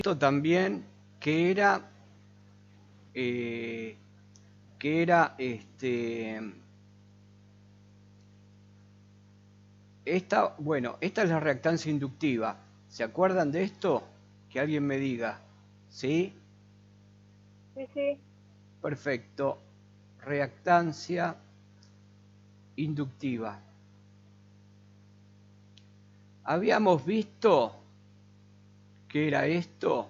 visto también que era, eh, esta es la reactancia inductiva. ¿Se acuerdan de esto? Que alguien me diga. ¿Sí? Sí, sí. Perfecto. Reactancia inductiva. Habíamos visto que era esto.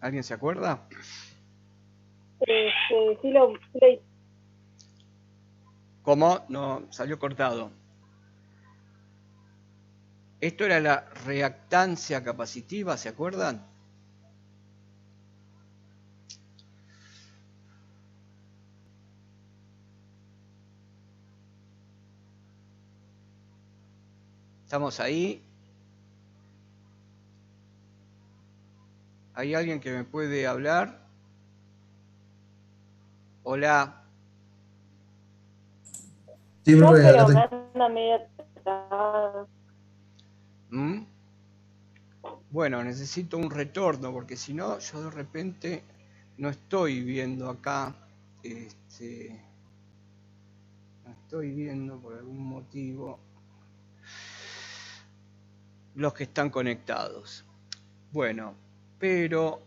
¿Alguien se acuerda? Sí. ¿Cómo? No, salió cortado. Esto era la reactancia capacitiva, ¿se acuerdan? ¿Estamos ahí? ¿Hay alguien que me puede hablar? Hola. Sí, No, profe, acá pero me estoy. anda medio trabado. ¿Mm? Bueno, necesito un retorno porque si no, yo de repente no estoy viendo acá, no estoy viendo por algún motivo los que están conectados. Bueno, pero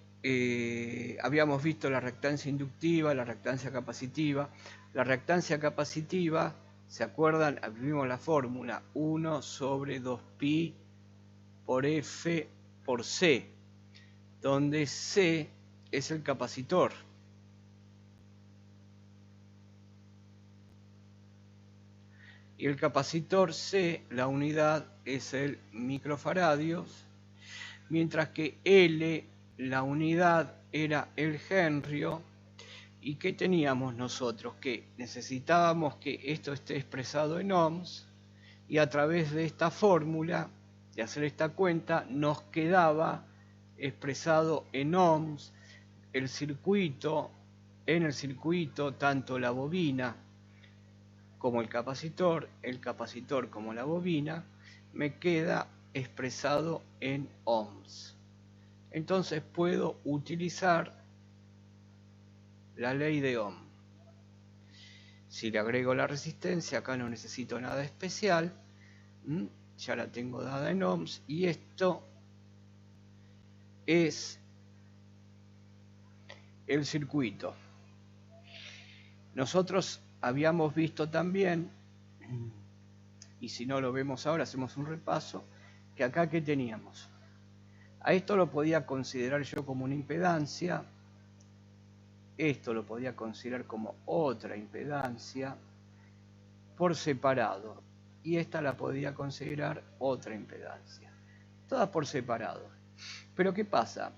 habíamos visto la reactancia inductiva, la reactancia capacitiva. La reactancia capacitiva, ¿se acuerdan? Vimos la fórmula 1 sobre 2pi por F por C, donde C es el capacitor. Y el capacitor C, la unidad es el microfaradios, mientras que L, la unidad era el henrio. ¿Y qué teníamos nosotros? Que necesitábamos que esto esté expresado en ohms, y a través de esta fórmula, de hacer esta cuenta, nos quedaba expresado en ohms el circuito, en el circuito tanto la bobina como el capacitor como la bobina, me queda expresado en ohms. Entonces puedo utilizar la ley de Ohm. Si le agrego la resistencia, acá no necesito nada especial, ya la tengo dada en ohms, y esto es el circuito. Nosotros habíamos visto también, y si no lo vemos ahora, hacemos un repaso, que acá ¿qué teníamos? A esto lo podía considerar yo como una impedancia, esto lo podía considerar como otra impedancia por separado, y esta la podía considerar otra impedancia, todas por separado. Pero ¿qué pasa?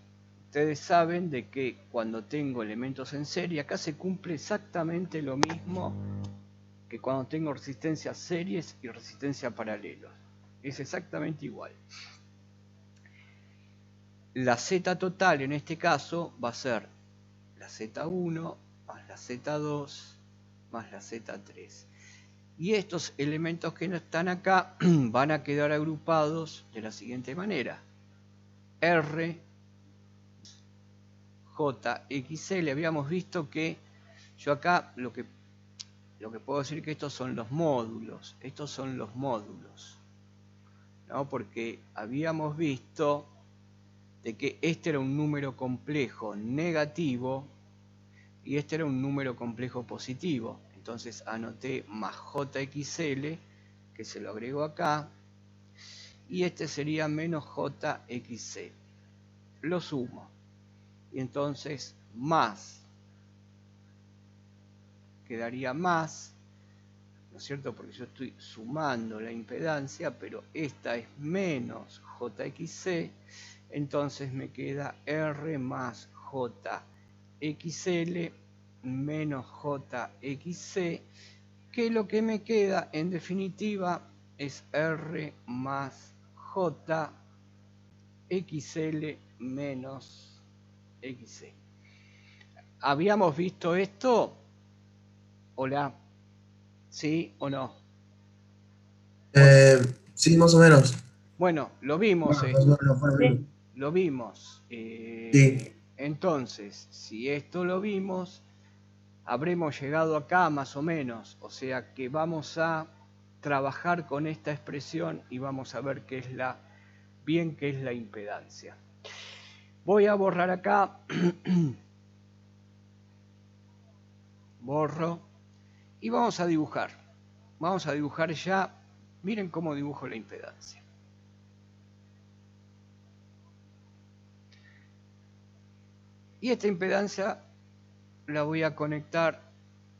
Ustedes saben de que cuando tengo elementos en serie, acá se cumple exactamente lo mismo que cuando tengo resistencias series y resistencia paralelos. Es exactamente igual. La Z total en este caso va a ser la Z1 más la Z2 más la Z3. Y estos elementos que no están acá van a quedar agrupados de la siguiente manera. R, J, XL. Habíamos visto que yo acá lo que puedo decir que estos son los módulos. Estos son los módulos, ¿no? Porque habíamos visto de que este era un número complejo negativo y este era un número complejo positivo. Entonces anoté más JXL, que se lo agrego acá, y este sería menos JXC. Lo sumo. Y entonces más, quedaría más, ¿no es cierto? Porque yo estoy sumando la impedancia, pero esta es menos JXC, entonces me queda R más JXL menos JXC, que lo que me queda en definitiva es R más JXL menos XC. ¿Habíamos visto esto? ¿Hola? ¿Sí o no? Sí, más o menos. Bueno, lo vimos Bueno, más o esto. menos, fue lo mismo. Lo vimos. Sí. Entonces, si esto lo vimos, habremos llegado acá más o menos. O sea que vamos a trabajar con esta expresión y vamos a ver qué es la impedancia. Voy a borrar acá. Borro. Y vamos a dibujar. Vamos a dibujar ya. Miren cómo dibujo la impedancia. Y esta impedancia la voy a conectar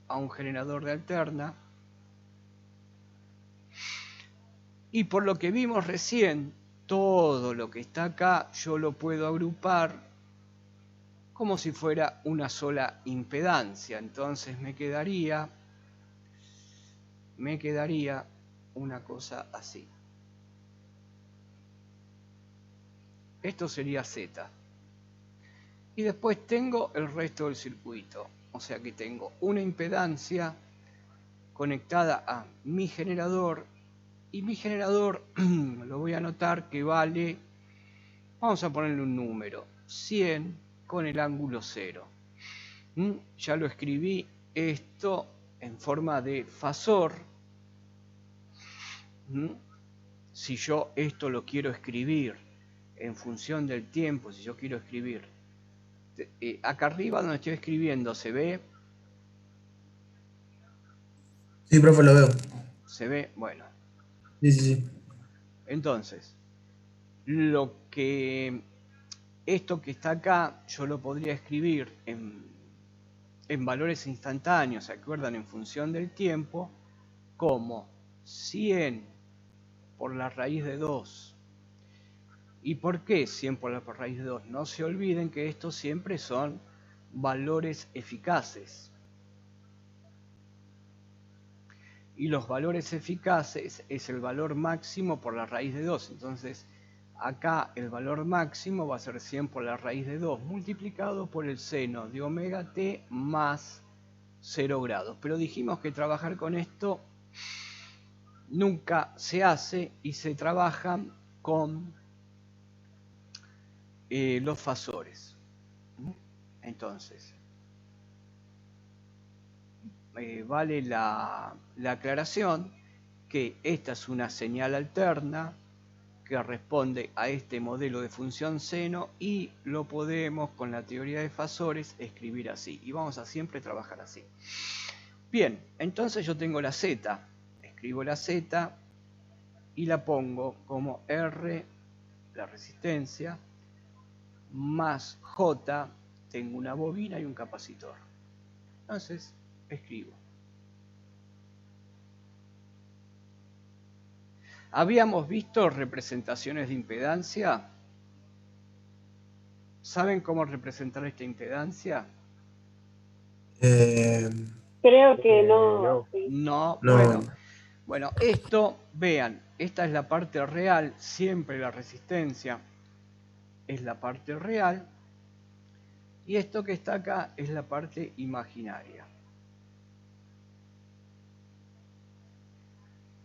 a un generador de alterna. Y por lo que vimos recién, todo lo que está acá yo lo puedo agrupar como si fuera una sola impedancia. Entonces me quedaría una cosa así. Esto sería Z. Y después tengo el resto del circuito. O sea que tengo una impedancia conectada a mi generador. Y mi generador lo voy a anotar que vale, vamos a ponerle un número, 100 con el ángulo 0. Ya lo escribí esto en forma de fasor. Si yo esto lo quiero escribir en función del tiempo, si yo quiero escribir acá arriba donde estoy escribiendo, ¿se ve? Sí, profe, lo veo. ¿Se ve? Bueno. Sí, sí, sí. Entonces, esto que está acá, yo lo podría escribir en valores instantáneos, ¿se acuerdan? En función del tiempo, como 100 por la raíz de 2. ¿Y por qué 100 por la raíz de 2? No se olviden que estos siempre son valores eficaces. Y los valores eficaces es el valor máximo por la raíz de 2. Entonces, acá el valor máximo va a ser 100 por la raíz de 2 multiplicado por el seno de omega t más 0 grados. Pero dijimos que trabajar con esto nunca se hace y se trabaja con los fasores. Entonces, vale la aclaración que esta es una señal alterna que responde a este modelo de función seno y lo podemos con la teoría de fasores escribir así. Y vamos a siempre trabajar así. Bien, entonces yo tengo la Z. Escribo la Z y la pongo como R, la resistencia, más J, tengo una bobina y un capacitor. Entonces, escribo. Habíamos visto representaciones de impedancia. ¿Saben cómo representar esta impedancia? Creo que no. Sí. No, No. bueno, esto, vean, esta es la parte real, siempre la resistencia es la parte real, y esto que está acá es la parte imaginaria.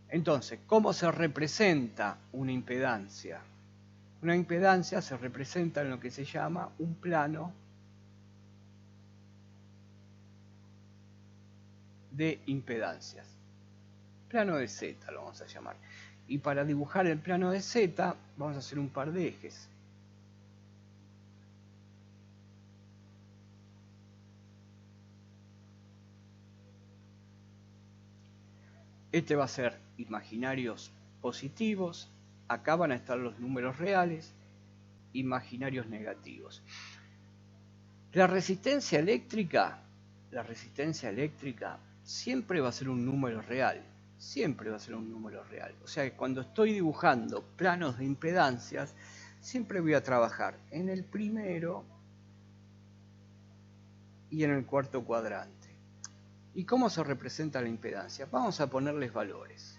Entonces, ¿cómo se representa una impedancia? Una impedancia se representa en lo que se llama un plano de impedancias. Plano de Z lo vamos a llamar. Y para dibujar el plano de Z vamos a hacer un par de ejes. Este va a ser imaginarios positivos. Acá van a estar los números reales, imaginarios negativos. La resistencia eléctrica siempre va a ser un número real. Siempre va a ser un número real. O sea que cuando estoy dibujando planos de impedancias, siempre voy a trabajar en el primero y en el cuarto cuadrante. ¿Y cómo se representa la impedancia? Vamos a ponerles valores.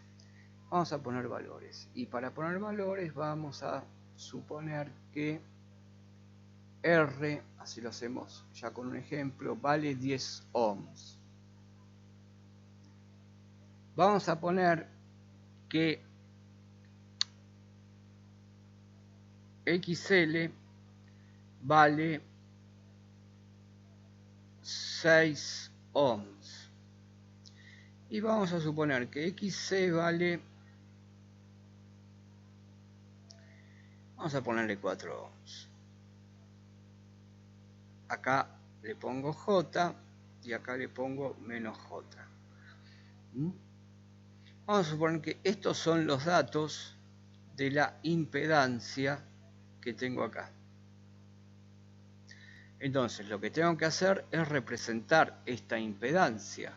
Vamos a poner valores. Y para poner valores vamos a suponer que R, así lo hacemos ya con un ejemplo, vale 10 ohms. Vamos a poner que XL vale 6 ohms. Y vamos a suponer que XC vale, vamos a ponerle 4 ohms. Acá le pongo J y acá le pongo menos J. Vamos a suponer que estos son los datos de la impedancia que tengo acá. Entonces lo que tengo que hacer es representar esta impedancia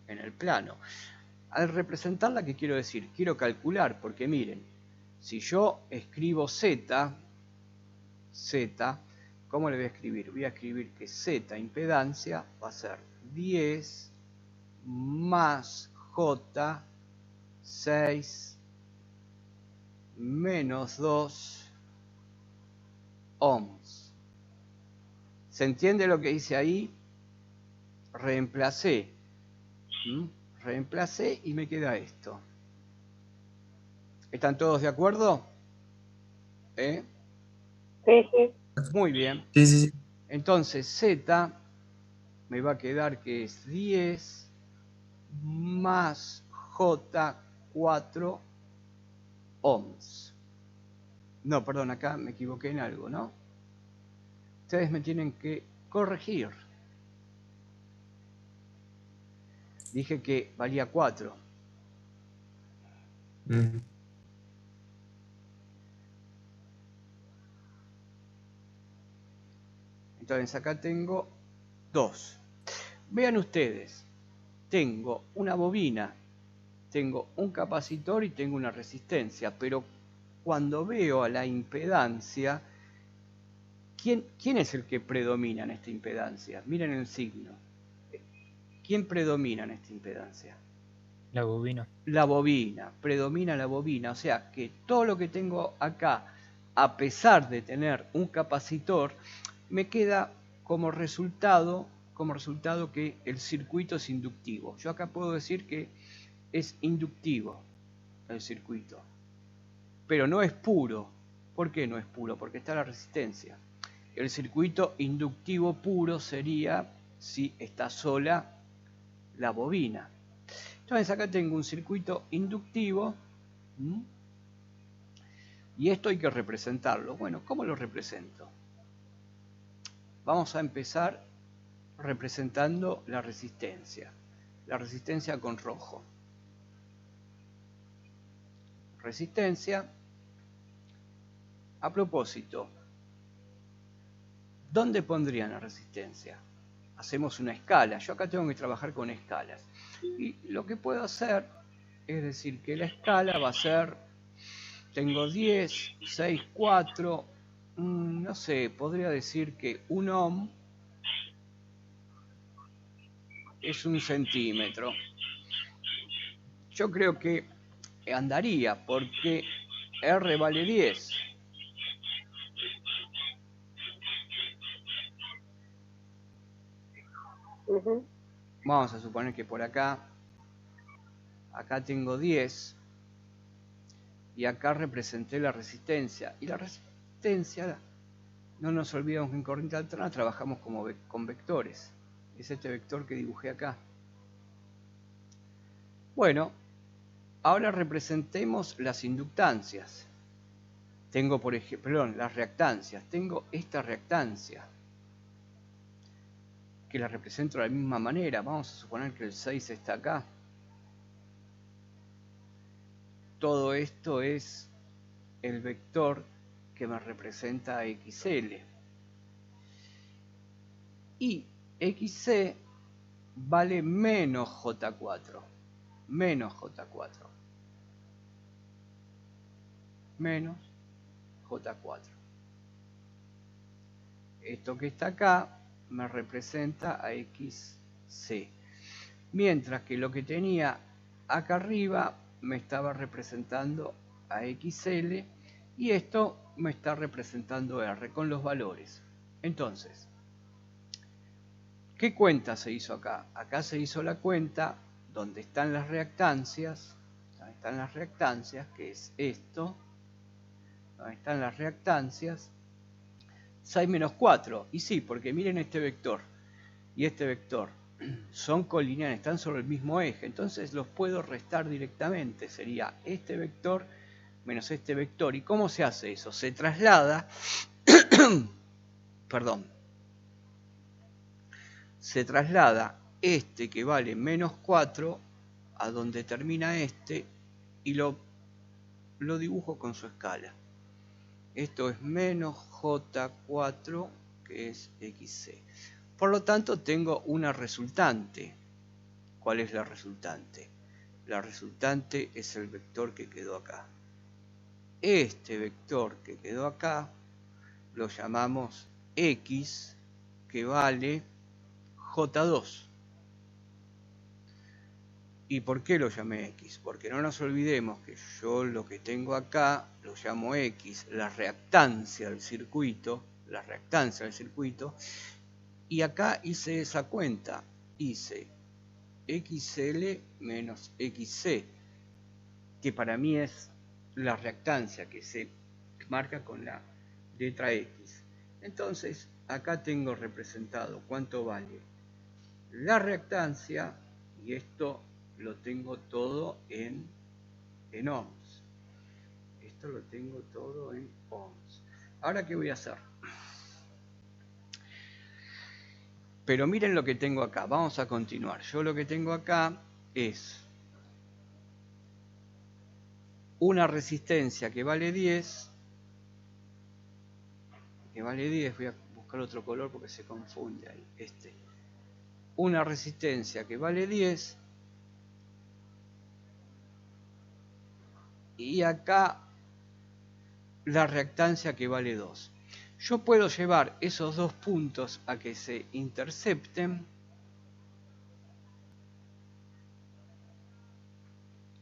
en el plano. Al representarla, ¿qué quiero decir? Quiero calcular, porque miren, si yo escribo Z, ¿cómo le voy a escribir? Voy a escribir que Z, impedancia, va a ser 10 más J, 6 menos 2 ohms. ¿Se entiende lo que hice ahí? Reemplacé. Reemplacé y me queda esto. ¿Están todos de acuerdo? Sí, sí. Muy bien. Sí, sí, sí. Entonces Z me va a quedar que es 10 más J 4 ohms. No, perdón, acá me equivoqué en algo, ¿no? Ustedes me tienen que corregir. Dije que valía 4. Entonces acá tengo 2. Vean ustedes, tengo una bobina, tengo un capacitor y tengo una resistencia, pero cuando veo a la impedancia, ¿quién es el que predomina en esta impedancia? Miren el signo. ¿Quién predomina en esta impedancia? La bobina. La bobina, predomina la bobina, o sea que todo lo que tengo acá, a pesar de tener un capacitor, me queda como resultado que el circuito es inductivo. Yo acá puedo decir que es inductivo el circuito, pero no es puro. ¿Por qué no es puro? Porque está la resistencia. El circuito inductivo puro sería si está sola la bobina. Entonces acá tengo un circuito inductivo y esto hay que representarlo. Bueno, ¿cómo lo represento? Vamos a empezar representando la resistencia con rojo. Resistencia. A propósito, ¿dónde pondrían la resistencia? Hacemos una escala. Yo acá tengo que trabajar con escalas. Y lo que puedo hacer es decir que la escala va a ser, tengo 10, 6, 4, no sé, podría decir que 1 ohm es 1 centímetro. Yo creo que andaría porque R vale 10. Vamos a suponer que por acá tengo 10 y acá representé la resistencia. Y la resistencia, no nos olvidemos que en corriente alterna trabajamos con vectores. Es este vector que dibujé acá. Bueno, ahora representemos las inductancias. Tengo, por ejemplo, perdón, las reactancias. Tengo esta reactancia, que la represento de la misma manera. Vamos a suponer que el 6 está acá. Todo esto es el vector que me representa a XL. Y XC vale menos J4. Menos J4. Menos J4. Esto que está acá me representa a XC. Mientras que lo que tenía acá arriba me estaba representando a XL y esto me está representando R con los valores. Entonces, ¿qué cuenta se hizo acá? Acá se hizo la cuenta donde están las reactancias, que es esto, donde están las reactancias, 6 menos 4. Y sí, porque miren este vector y este vector. Son colineales, están sobre el mismo eje. Entonces los puedo restar directamente. Sería este vector menos este vector. ¿Y cómo se hace eso? Se traslada... perdón. Se traslada este que vale menos 4 a donde termina este y lo dibujo con su escala. Esto es menos J4, que es XC. Por lo tanto, tengo una resultante. ¿Cuál es la resultante? La resultante es el vector que quedó acá. Este vector que quedó acá lo llamamos X, que vale J2. ¿Y por qué lo llamé X? Porque no nos olvidemos que yo lo que tengo acá lo llamo X, la reactancia del circuito, y acá hice esa cuenta, hice XL menos XC, que para mí es la reactancia que se marca con la letra X. Entonces, acá tengo representado cuánto vale la reactancia, y esto lo tengo todo en ohms. Esto lo tengo todo en ohms. Ahora, ¿qué voy a hacer? Pero miren lo que tengo acá. Vamos a continuar. Yo lo que tengo acá es una resistencia que vale 10. Voy a buscar otro color porque se confunde ahí. Una resistencia que vale 10. Y acá la reactancia que vale 2. Yo puedo llevar esos dos puntos a que se intercepten.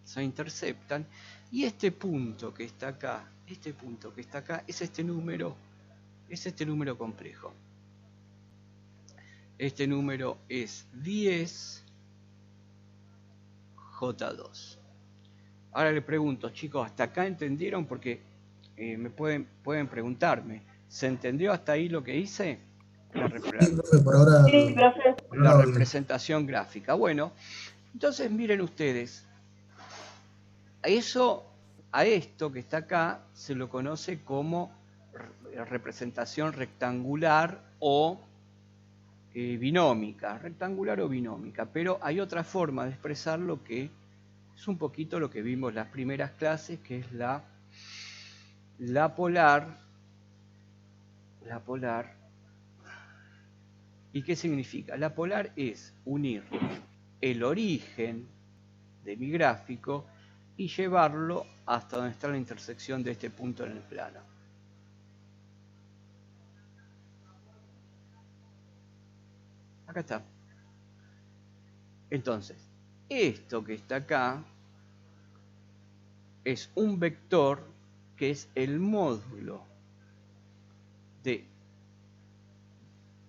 Se interceptan. Y este punto que está acá, es este número complejo. Este número es 10 J2. Ahora le pregunto, chicos, ¿hasta acá entendieron? Porque me pueden preguntarme, ¿se entendió hasta ahí lo que hice? Sí, profe, por ahora. Sí, profe. La representación gráfica. Bueno, entonces miren ustedes, a esto que está acá se lo conoce como representación rectangular o binómica, pero hay otra forma de expresarlo que es un poquito lo que vimos en las primeras clases, que es la polar. ¿Y qué significa? La polar es unir el origen de mi gráfico y llevarlo hasta donde está la intersección de este punto en el plano. Acá está. Entonces, esto que está acá es un vector que es el módulo de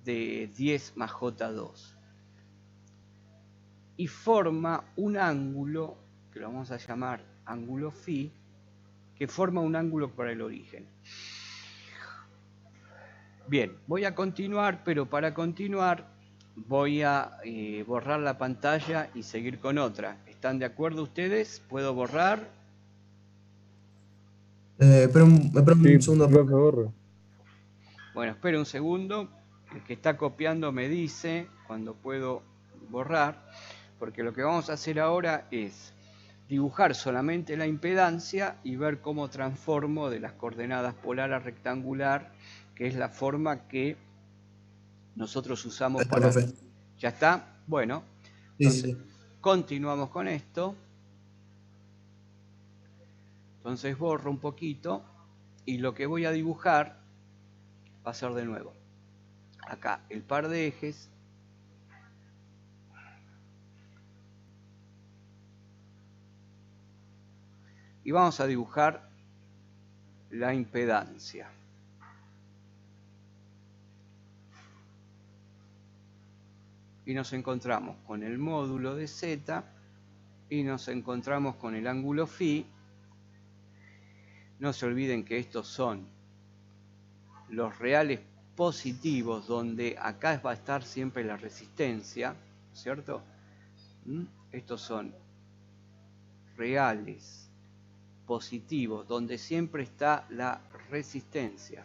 10 más J2 y forma un ángulo que lo vamos a llamar ángulo phi, que forma un ángulo para el origen. Bien, voy a continuar, pero para continuar voy a borrar la pantalla y seguir con otra. ¿Están de acuerdo ustedes? ¿Puedo borrar? Espera un segundo. Profe, borra. Bueno, espera un segundo. El que está copiando me dice cuando puedo borrar, porque lo que vamos a hacer ahora es dibujar solamente la impedancia y ver cómo transformo de las coordenadas polar a rectangular, que es la forma que nosotros usamos para... Profe. ¿Ya está? Bueno, Sí, entonces sí. continuamos con esto. Entonces borro un poquito y lo que voy a dibujar va a ser de nuevo acá el par de ejes y vamos a dibujar la impedancia. Y nos encontramos con el módulo de Z y nos encontramos con el ángulo phi. No se olviden que estos son los reales positivos, donde acá va a estar siempre la resistencia, ¿cierto? Estos son reales, positivos, donde siempre está la resistencia.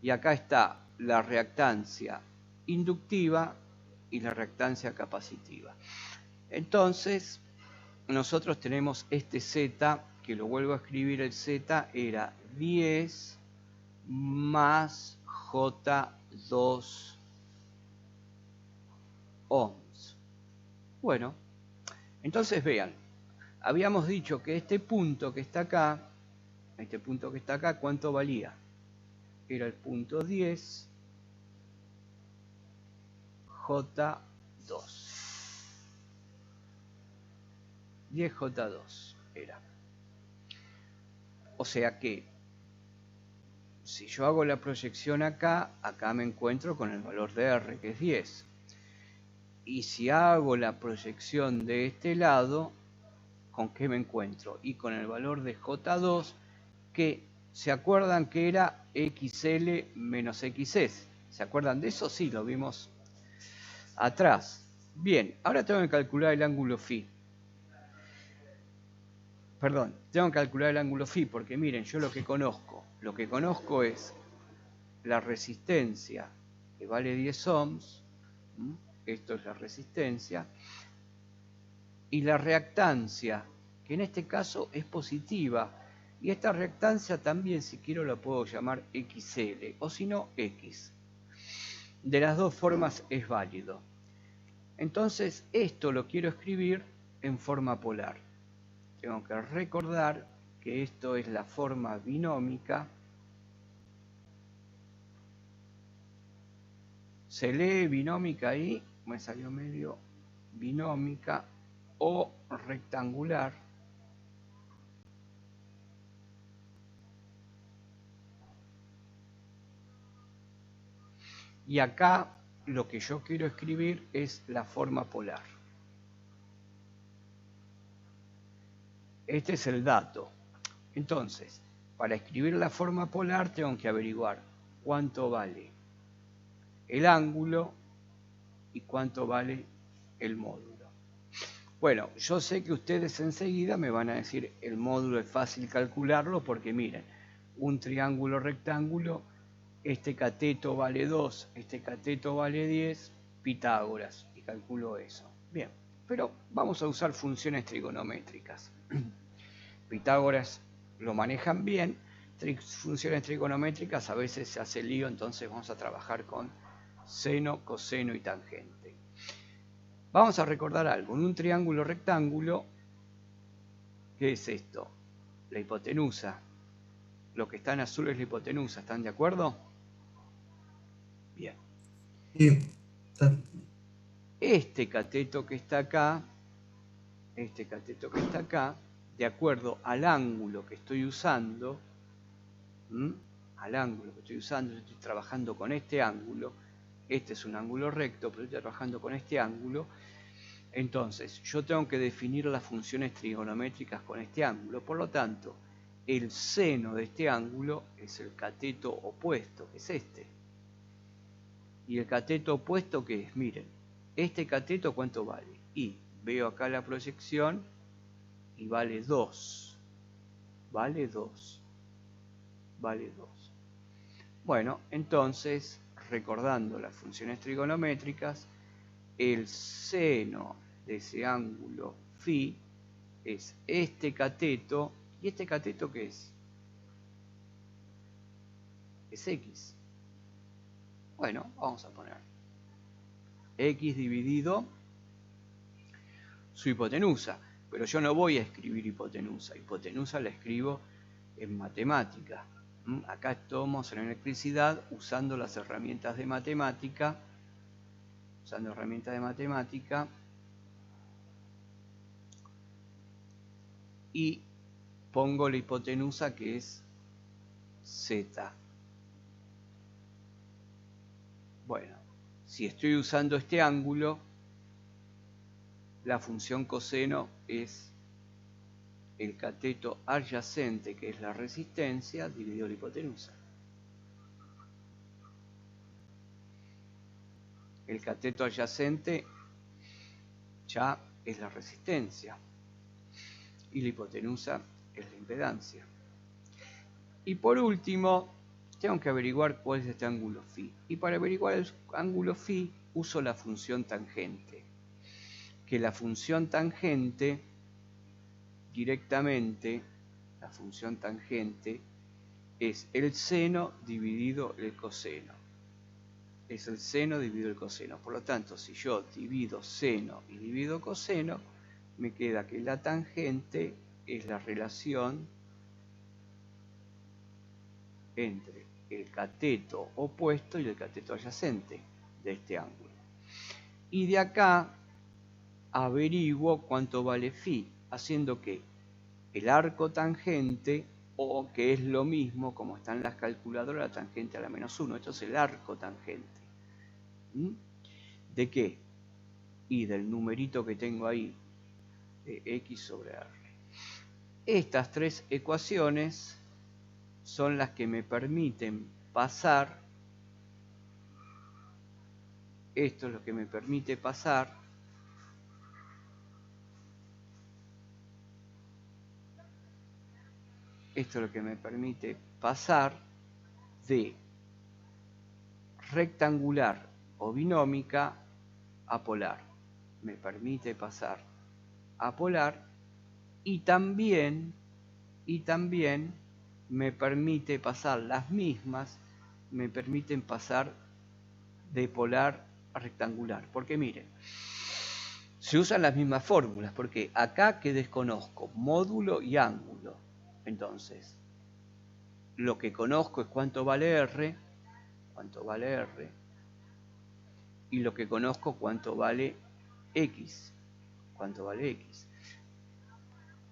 Y acá está la reactancia inductiva y la reactancia capacitiva. Entonces, nosotros tenemos este Z, que lo vuelvo a escribir, el Z era 10 más J2 ohms. Bueno, entonces vean, habíamos dicho que este punto que está acá, ¿cuánto valía? Era el punto 10 J2. 10J2 era. O sea que si yo hago la proyección acá me encuentro con el valor de R, que es 10. Y si hago la proyección de este lado, ¿con qué me encuentro? Y con el valor de J2, que ¿se acuerdan que era XL menos XS? ¿Se acuerdan de eso? Sí, lo vimos atrás. Bien, ahora tengo que calcular el ángulo phi. Perdón, tengo que calcular el ángulo phi porque miren, yo lo que conozco es la resistencia, que vale 10 ohms, esto es la resistencia, y la reactancia, que en este caso es positiva, y esta reactancia también, si quiero, la puedo llamar XL, o si no, X. De las dos formas es válido. Entonces, esto lo quiero escribir en forma polar. Tengo que recordar que esto es la forma binómica. Se lee binómica ahí, me salió medio binómica o rectangular. Y acá lo que yo quiero escribir es la forma polar. Este es el dato. Entonces, para escribir la forma polar tengo que averiguar cuánto vale el ángulo y cuánto vale el módulo. Bueno, yo sé que ustedes enseguida me van a decir el módulo es fácil calcularlo porque miren, un triángulo rectángulo, este cateto vale 2, este cateto vale 10, Pitágoras, y calculo eso. Bien, pero vamos a usar funciones trigonométricas. Pitágoras lo manejan bien, funciones trigonométricas a veces se hace lío, entonces vamos a trabajar con seno, coseno y tangente. Vamos a recordar algo, en un triángulo rectángulo, ¿qué es esto? La hipotenusa. Lo que está en azul es la hipotenusa, ¿están de acuerdo? Bien. Sí, está. Este cateto que está acá, de acuerdo al ángulo que estoy usando, yo estoy trabajando con este ángulo, este es un ángulo recto, pero estoy trabajando con este ángulo, entonces yo tengo que definir las funciones trigonométricas con este ángulo, por lo tanto, el seno de este ángulo es el cateto opuesto, que es este. Y el cateto opuesto, ¿qué es? Miren, este cateto, ¿cuánto vale? Y veo acá la proyección y vale 2. Vale 2. Vale 2. Bueno, entonces, recordando las funciones trigonométricas, el seno de ese ángulo phi es este cateto. ¿Y este cateto qué es? Es X. Bueno, vamos a poner X dividido su hipotenusa. Pero yo no voy a escribir hipotenusa. Hipotenusa la escribo en matemática. Acá estamos en electricidad usando las herramientas de matemática. Y pongo la hipotenusa que es Z. Bueno, si estoy usando este ángulo, la función coseno es el cateto adyacente, que es la resistencia, dividido la hipotenusa. El cateto adyacente ya es la resistencia y la hipotenusa es la impedancia. Y por último, tengo que averiguar cuál es este ángulo phi. Y para averiguar el ángulo phi uso la función tangente. Que la función tangente, directamente, la función tangente es el seno dividido el coseno. Es el seno dividido el coseno. Por lo tanto, si yo divido seno y divido coseno, me queda que la tangente es la relación entre el cateto opuesto y el cateto adyacente de este ángulo. Y de acá averiguo cuánto vale phi, haciendo que el arco tangente, o que es lo mismo, como está en las calculadoras, la tangente a la -1, esto es el arco tangente. ¿De qué? Y del numerito que tengo ahí, de x sobre r. Estas tres ecuaciones son las que me permiten pasar, esto es lo que me permite pasar de rectangular o binómica a polar. Me permite pasar a polar y también me permite pasar las mismas, me permiten pasar de polar a rectangular. Porque miren, se usan las mismas fórmulas, porque acá que desconozco, módulo y ángulo. Entonces, lo que conozco es cuánto vale R, y lo que conozco cuánto vale X,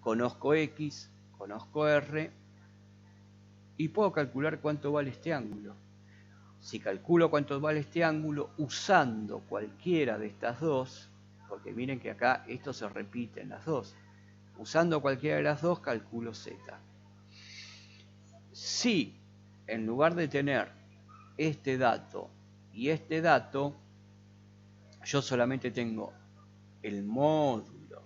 Conozco X, conozco R, y puedo calcular cuánto vale este ángulo. Si calculo cuánto vale este ángulo usando cualquiera de estas dos, porque miren que acá esto se repite en las dos, usando cualquiera de las dos calculo Z. Si en lugar de tener este dato y este dato, yo solamente tengo el módulo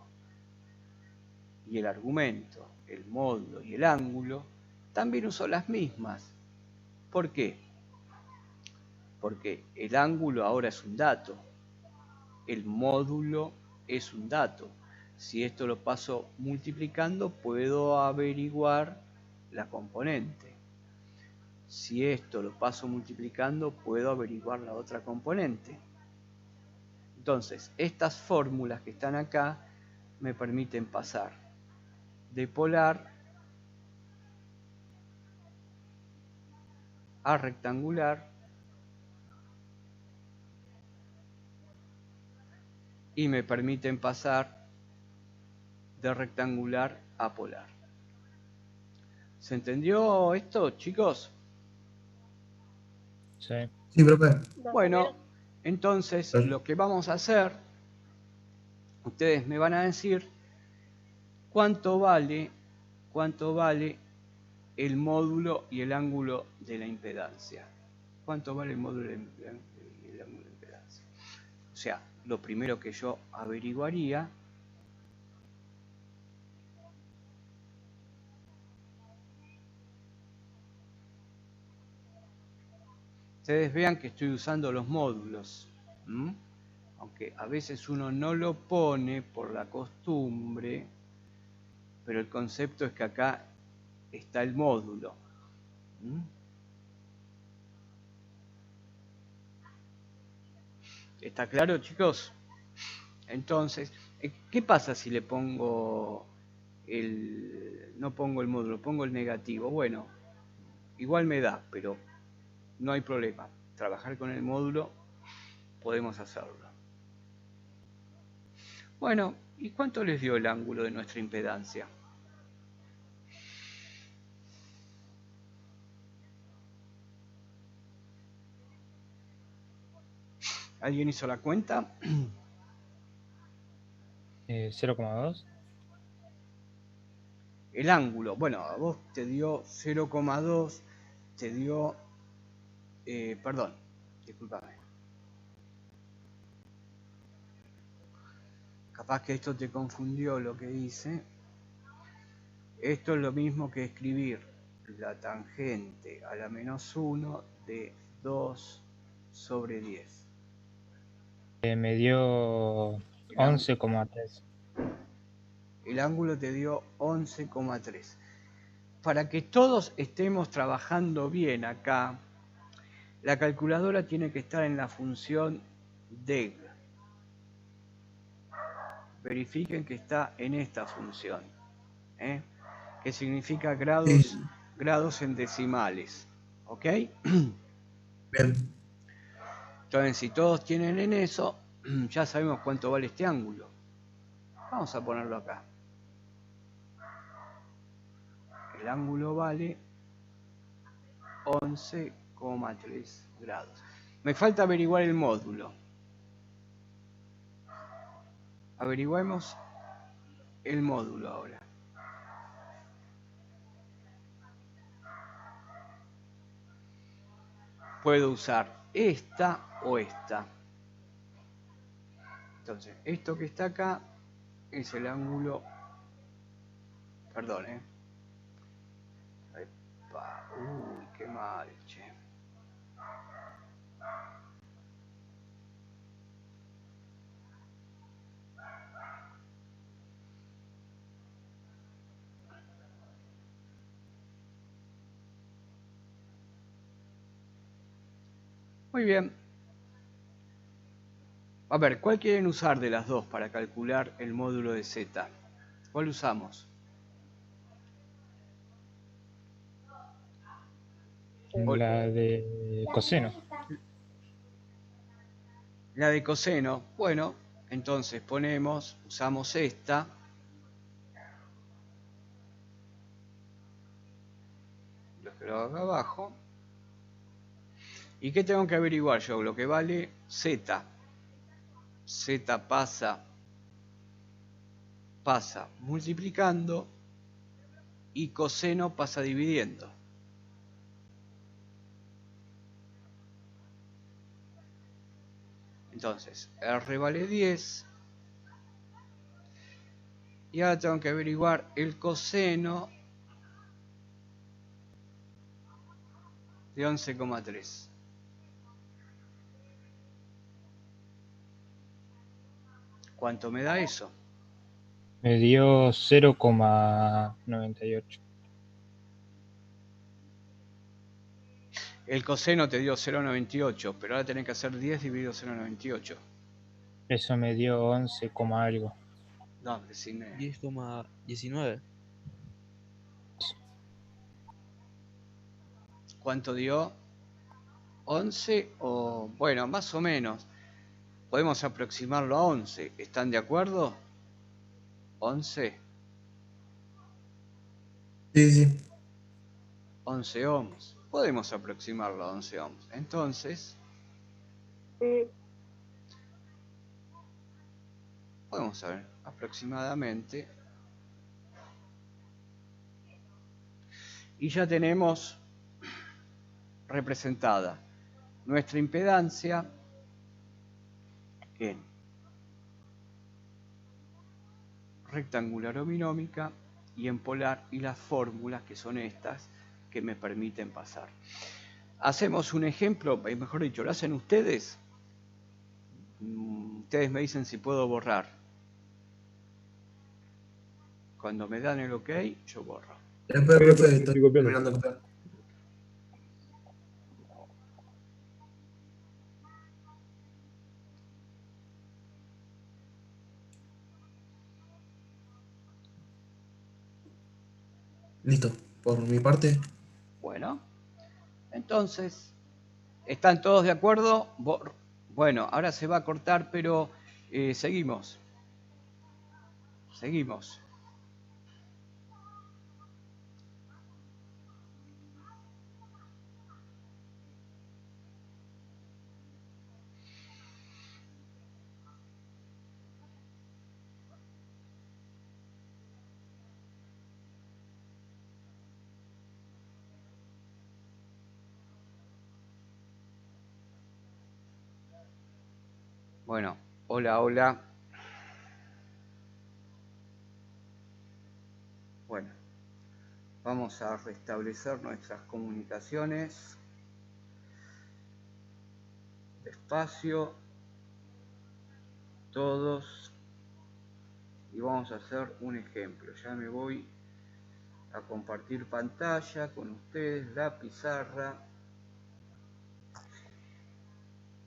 y el argumento, el módulo y el ángulo, también uso las mismas. ¿Por qué? Porque el ángulo ahora es un dato, el módulo es un dato. Si esto lo paso multiplicando, puedo averiguar la componente. Si esto lo paso multiplicando, puedo averiguar la otra componente. Entonces, estas fórmulas que están acá me permiten pasar de polar a rectangular y me permiten pasar de rectangular a polar. ¿Se entendió esto, chicos? Sí. Sí, profe. Bueno, entonces lo que vamos a hacer, ustedes me van a decir cuánto vale el módulo y el ángulo de la impedancia. ¿Cuánto vale el módulo y el ángulo de impedancia? O sea, lo primero que yo averiguaría ustedes vean que estoy usando los módulos, aunque a veces uno no lo pone por la costumbre, pero el concepto es que acá está el módulo. ¿Está claro, chicos? Entonces, ¿qué pasa si le pongo no pongo el módulo, pongo el negativo? Bueno, igual me da, pero no hay problema. Trabajar con el módulo podemos hacerlo. Bueno, ¿y cuánto les dio el ángulo de nuestra impedancia? ¿Alguien hizo la cuenta? 0,2. el ángulo, bueno, a vos te dio 0,2, te dio, perdón, discúlpame. Capaz que esto te confundió lo que hice. Esto es lo mismo que escribir la tangente a la menos 1 de 2 sobre 10. Me dio 11,3. El ángulo te dio 11,3. Para que todos estemos trabajando bien acá, la calculadora tiene que estar en la función deg. Verifiquen que está en esta función, que significa grados, Sí. grados en decimales. ¿Ok? Bien. Entonces, si todos tienen en eso, ya sabemos cuánto vale este ángulo. Vamos a ponerlo acá. El ángulo vale 11,3 grados. Me falta averiguar el módulo. Averiguemos el módulo ahora. Puedo usar esta o esta. Entonces, esto que está acá es el ángulo. Perdón, Epa, uy, qué mal, che. Muy bien. A ver, ¿cuál quieren usar de las dos para calcular el módulo de z? ¿Cuál usamos? La de coseno. La de coseno. Bueno, entonces usamos esta. Lo escribo acá abajo. ¿Y qué tengo que averiguar yo? Lo que vale z. Z pasa multiplicando y coseno pasa dividiendo. Entonces, R vale 10. Y ahora tengo que averiguar el coseno de 11,3. ¿Cuánto me da eso? Me dio 0,98. El coseno te dio 0,98, pero ahora tenés que hacer 10 dividido 0,98. Eso me dio 11, algo. No, decime. 10,19. ¿Cuánto dio? 11 o... Bueno, más o menos. Podemos aproximarlo a 11. ¿Están de acuerdo? 11. Sí. 11 ohms. Podemos aproximarlo a 11 ohms. Entonces, Sí. podemos ver aproximadamente. Y ya tenemos representada nuestra impedancia en rectangular o binómica y en polar, y las fórmulas que son estas que me permiten pasar. Hacemos un ejemplo, mejor dicho, lo hacen ustedes. Ustedes me dicen si puedo borrar. Cuando me dan el OK, yo borro. Profe, estoy mirando acá. Listo. Por mi parte. Bueno, entonces, ¿están todos de acuerdo? Bueno, ahora se va a cortar, pero seguimos. Seguimos. Bueno, hola, hola. Bueno, vamos a restablecer nuestras comunicaciones. Despacio. Todos. Y vamos a hacer un ejemplo. Ya me voy a compartir pantalla con ustedes, la pizarra.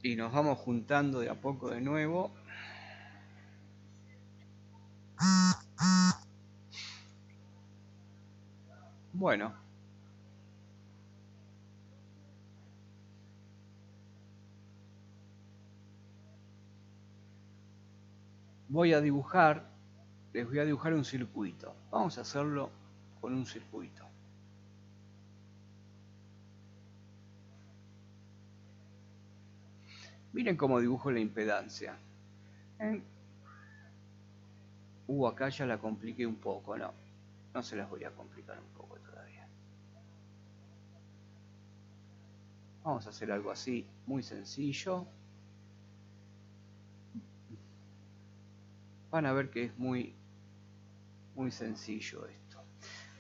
Y nos vamos juntando de a poco de nuevo. Bueno. Voy a dibujar, les voy a dibujar un circuito. Vamos a hacerlo con un circuito. Miren cómo dibujo la impedancia. Acá ya la compliqué un poco, no se las voy a complicar un poco todavía. Vamos a hacer algo así, muy sencillo. Van a ver que es muy sencillo esto.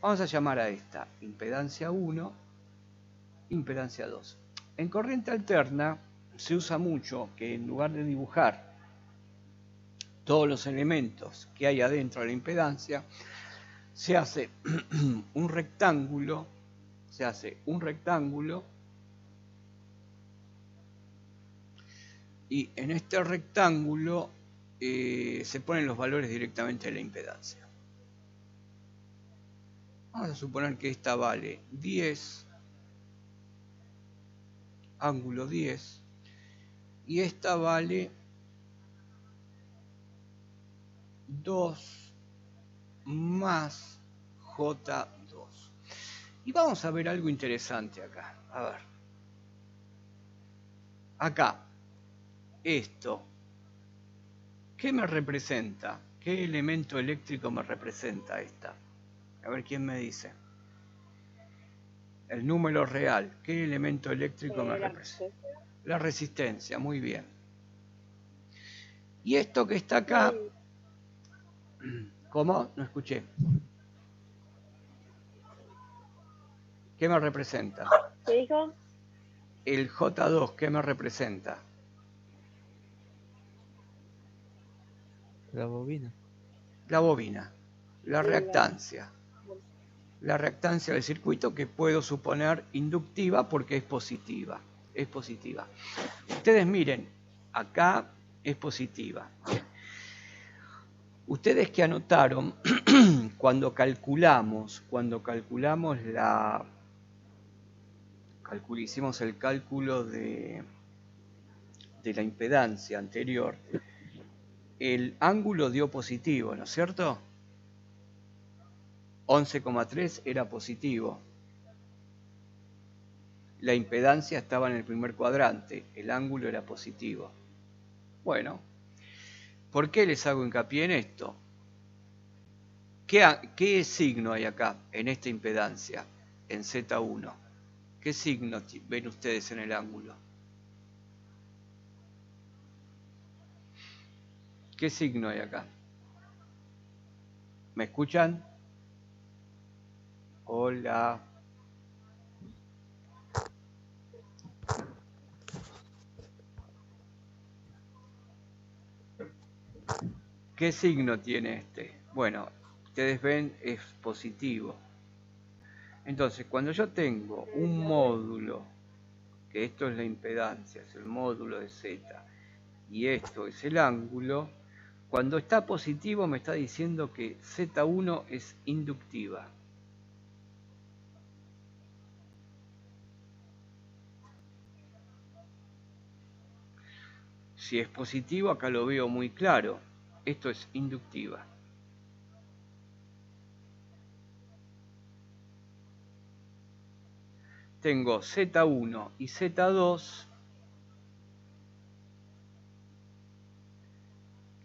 Vamos a llamar a esta impedancia 1, impedancia 2. En corriente alterna se usa mucho que en lugar de dibujar todos los elementos que hay adentro de la impedancia, se hace un rectángulo, y en este rectángulo se ponen los valores directamente de la impedancia. Vamos a suponer que esta vale 10, ángulo 10, y esta vale 2 más J2. Y vamos a ver algo interesante acá. A ver. Acá, esto, ¿qué me representa? ¿Qué elemento eléctrico me representa esta? A ver quién me dice. El número real, ¿qué elemento eléctrico me representa? La resistencia, muy bien. Y esto que está acá, ¿cómo? No escuché. ¿Qué me representa? ¿Qué dijo? El J2, ¿qué me representa? La bobina. La bobina, la reactancia. La reactancia del circuito, que puedo suponer inductiva porque es positiva. Es positiva. Ustedes miren, acá es positiva. Ustedes que anotaron, cuando calculamos hicimos el cálculo de la impedancia anterior, el ángulo dio positivo, ¿no es cierto? 11,3 era positivo. La impedancia estaba en el primer cuadrante, el ángulo era positivo. Bueno, ¿por qué les hago hincapié en esto? ¿Qué signo hay acá, en esta impedancia, en Z1? ¿Qué signo ven ustedes en el ángulo? ¿Qué signo hay acá? ¿Me escuchan? Hola. ¿Qué signo tiene este? Bueno, ustedes ven, es positivo. Entonces, cuando yo tengo un módulo, que esto es la impedancia, es el módulo de Z, y esto es el ángulo, cuando está positivo me está diciendo que Z1 es inductiva. Si es positivo, acá lo veo muy claro. Esto es inductiva. Tengo Z1 y Z2.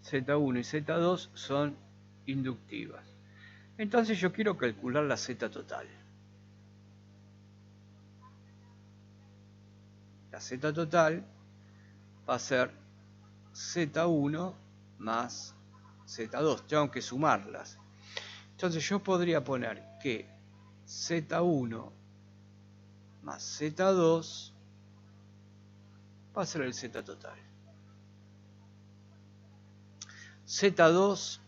Z1 y Z2 son inductivas. Entonces yo quiero calcular la Z total. La Z total va a ser Z1 más Z2. Tengo que sumarlas. Entonces yo podría poner que Z1 más Z2 va a ser el Z total. Z2,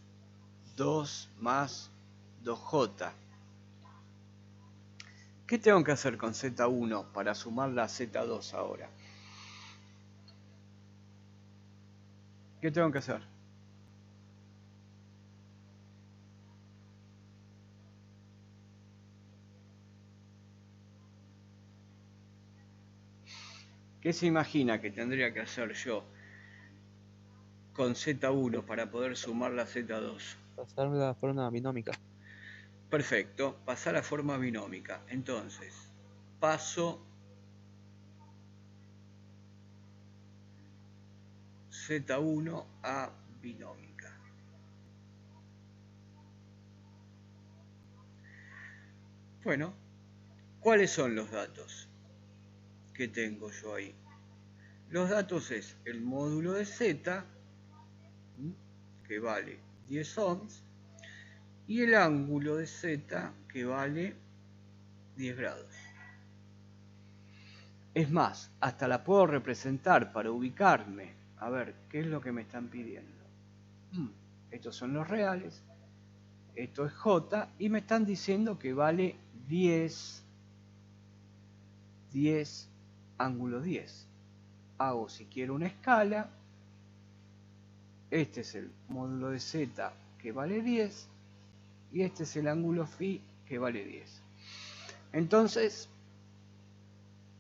2 más 2J. ¿Qué tengo que hacer con Z1 para sumar la Z2 ahora? ¿Qué tengo que hacer? ¿Qué se imagina que tendría que hacer yo con Z1 para poder sumar la Z2? Pasar la forma binómica. Perfecto, pasar a forma binómica. Entonces, paso Z1 a binómica. Bueno, ¿cuáles son los datos que tengo yo ahí? Los datos es el módulo de Z, que vale 10 ohms, y el ángulo de Z, que vale 10 grados. Es más, hasta la puedo representar para ubicarme. A ver, ¿qué es lo que me están pidiendo? Estos son los reales, esto es J, y me están diciendo que vale 10 ángulo 10. Hago, si quiero, una escala. Este es el módulo de Z, que vale 10, y este es el ángulo phi, que vale 10. Entonces,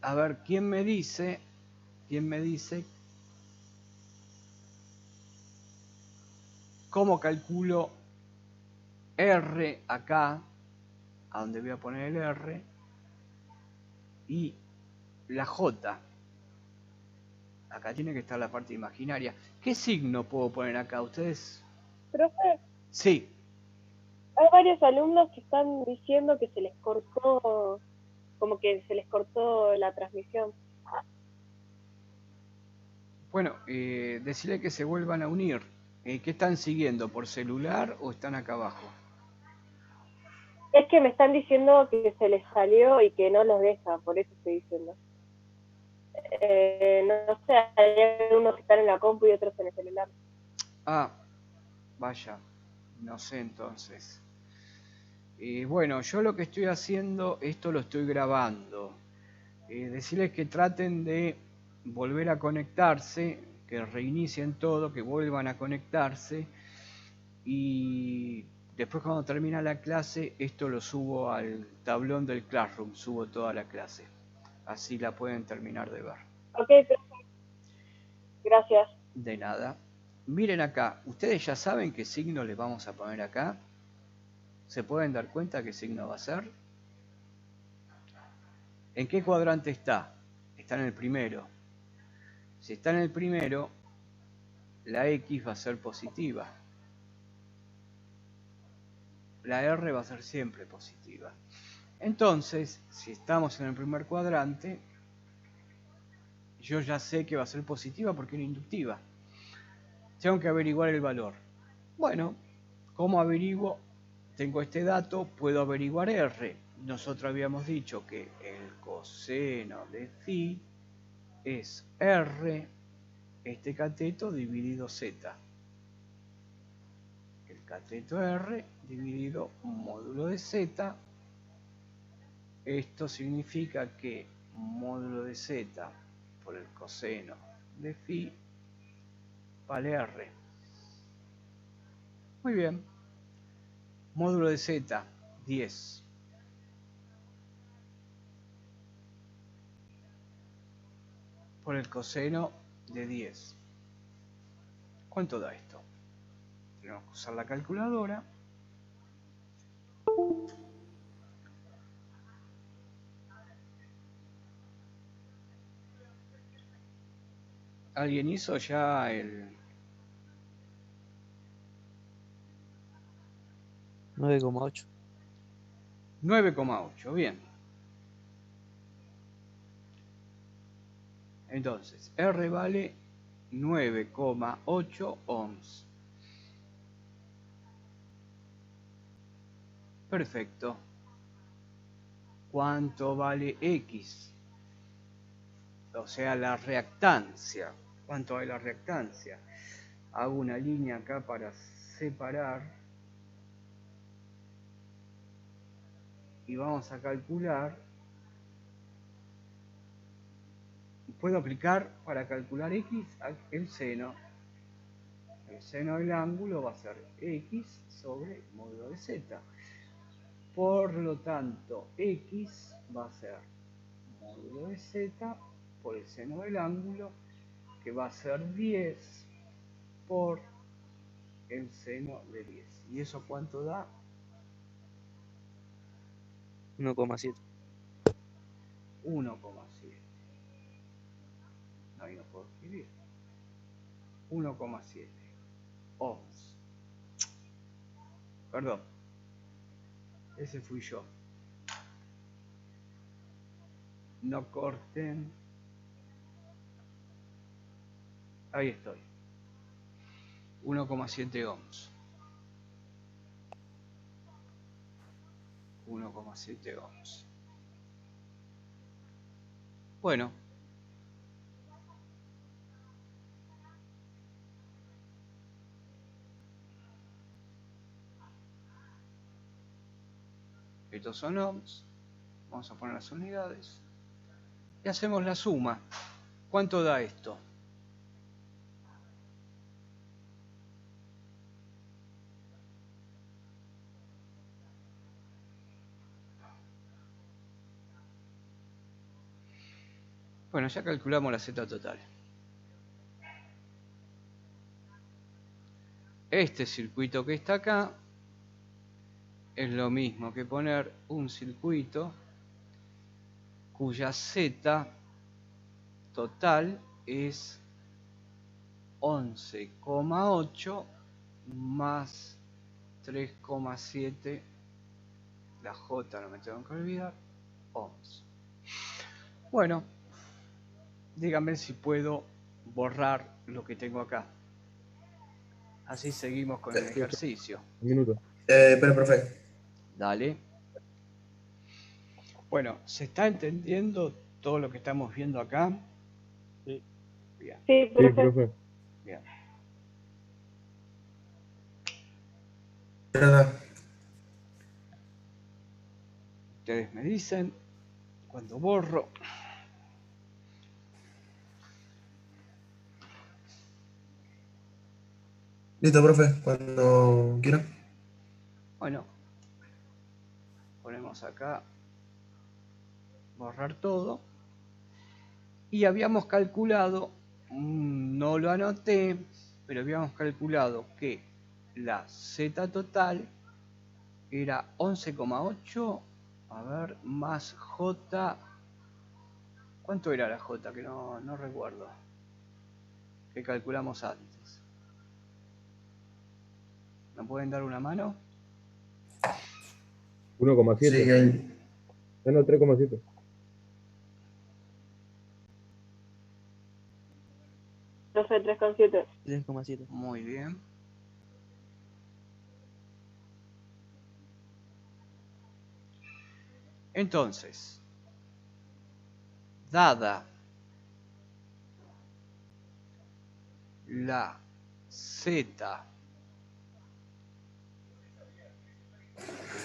a ver, ¿quién me dice cómo calculo R acá, a donde voy a poner el R, y la J? Acá tiene que estar la parte imaginaria. ¿Qué signo puedo poner acá? ¿Ustedes? Profe, Sí. hay varios alumnos que están diciendo que se les cortó, como que se les cortó la transmisión. Bueno, decirle que se vuelvan a unir. ¿Qué están siguiendo? ¿Por celular o están acá abajo? Es que me están diciendo que se les salió y que no los deja, por eso estoy diciendo. No sé, hay unos que están en la compu y otros en el celular. Ah, vaya, no sé entonces. Bueno, yo lo que estoy haciendo, esto lo estoy grabando. Decirles que traten de volver a conectarse, que reinicien todo, que vuelvan a conectarse, y después cuando termina la clase, esto lo subo al tablón del Classroom, subo toda la clase. Así la pueden terminar de ver. Ok, perfecto. Gracias. De nada. Miren acá, ¿ustedes ya saben qué signo les vamos a poner acá? ¿Se pueden dar cuenta qué signo va a ser? ¿En qué cuadrante está? Está en el primero. Si está en el primero, la X va a ser positiva. La R va a ser siempre positiva. Entonces, si estamos en el primer cuadrante, yo ya sé que va a ser positiva porque era inductiva. Tengo que averiguar el valor. Bueno, ¿cómo averiguo? Tengo este dato, puedo averiguar R. Nosotros habíamos dicho que el coseno de phi es R, este cateto dividido Z. El cateto R dividido módulo de Z. Esto significa que módulo de Z por el coseno de phi vale R. Muy bien. Módulo de Z, 10. Por el coseno de 10. ¿Cuánto da esto? Tenemos que usar la calculadora. ¿Alguien hizo ya el 9,8. 9,8? Bien. Entonces, R vale 9,8 ohms. Perfecto. ¿Cuánto vale X? O sea, la reactancia. ¿Cuánto vale la reactancia? Hago una línea acá para separar. Y vamos a calcular. Puedo aplicar para calcular X el seno. El seno del ángulo va a ser X sobre módulo de Z. Por lo tanto, X va a ser módulo de Z por el seno del ángulo, que va a ser 10 por el seno de 10. ¿Y eso cuánto da? 1,7. 1,7. Ahí no puedo escribir. 1,7 ohms. Perdón. Ese fui yo. No corten. Ahí estoy. 1,7 ohms. 1,7 ohms. Bueno. Estos son ohms. Vamos a poner las unidades. Y hacemos la suma. ¿Cuánto da esto? Bueno, ya calculamos la Z total. Este circuito que está acá es lo mismo que poner un circuito cuya Z total es 11,8 más 3,7, la J no me tengo que olvidar, ohms. Bueno, díganme si puedo borrar lo que tengo acá. Así seguimos con el ejercicio. Un minuto. Pero perfecto. Dale. Bueno, ¿se está entendiendo todo lo que estamos viendo acá? Sí. Bien. Sí, profe. Bien. ¿Verdad? Ustedes me dicen cuando borro. Listo, profe, cuando quiera. Bueno, ponemos acá borrar todo. Y habíamos calculado, no lo anoté, pero habíamos calculado que la Z total era 11,8, a ver, más J. ¿Cuánto era la J? Que no recuerdo. Que calculamos antes. ¿Me pueden dar una mano? 1,7. Sí, ahí. No, 3,7. Profe, 3,7. 3,7. Muy bien. Entonces, dada la Z,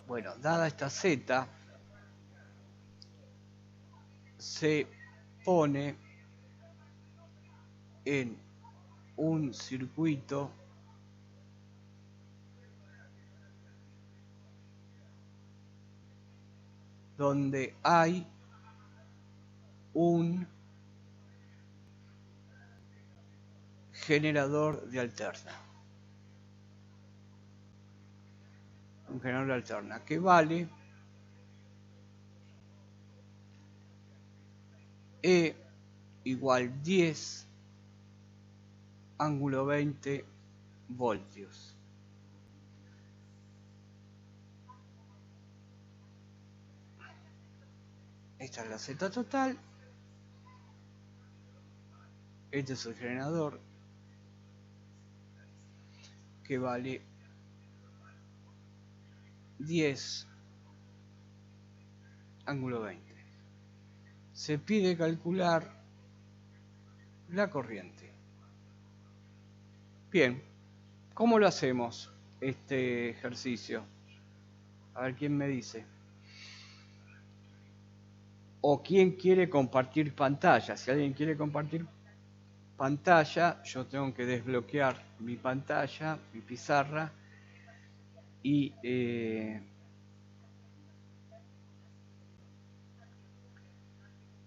bueno, dada esta Z, se pone en un circuito donde hay un generador de alterna. Un generador de alterna que vale E igual 10 ángulo 20 voltios. Esta es la Z total. Este es el generador que vale 10 ángulo 20. Se pide calcular la corriente. Bien, ¿cómo lo hacemos este ejercicio? A ver quién me dice. O quién quiere compartir pantalla. Si alguien quiere compartir pantalla, yo tengo que desbloquear mi pantalla, mi pizarra y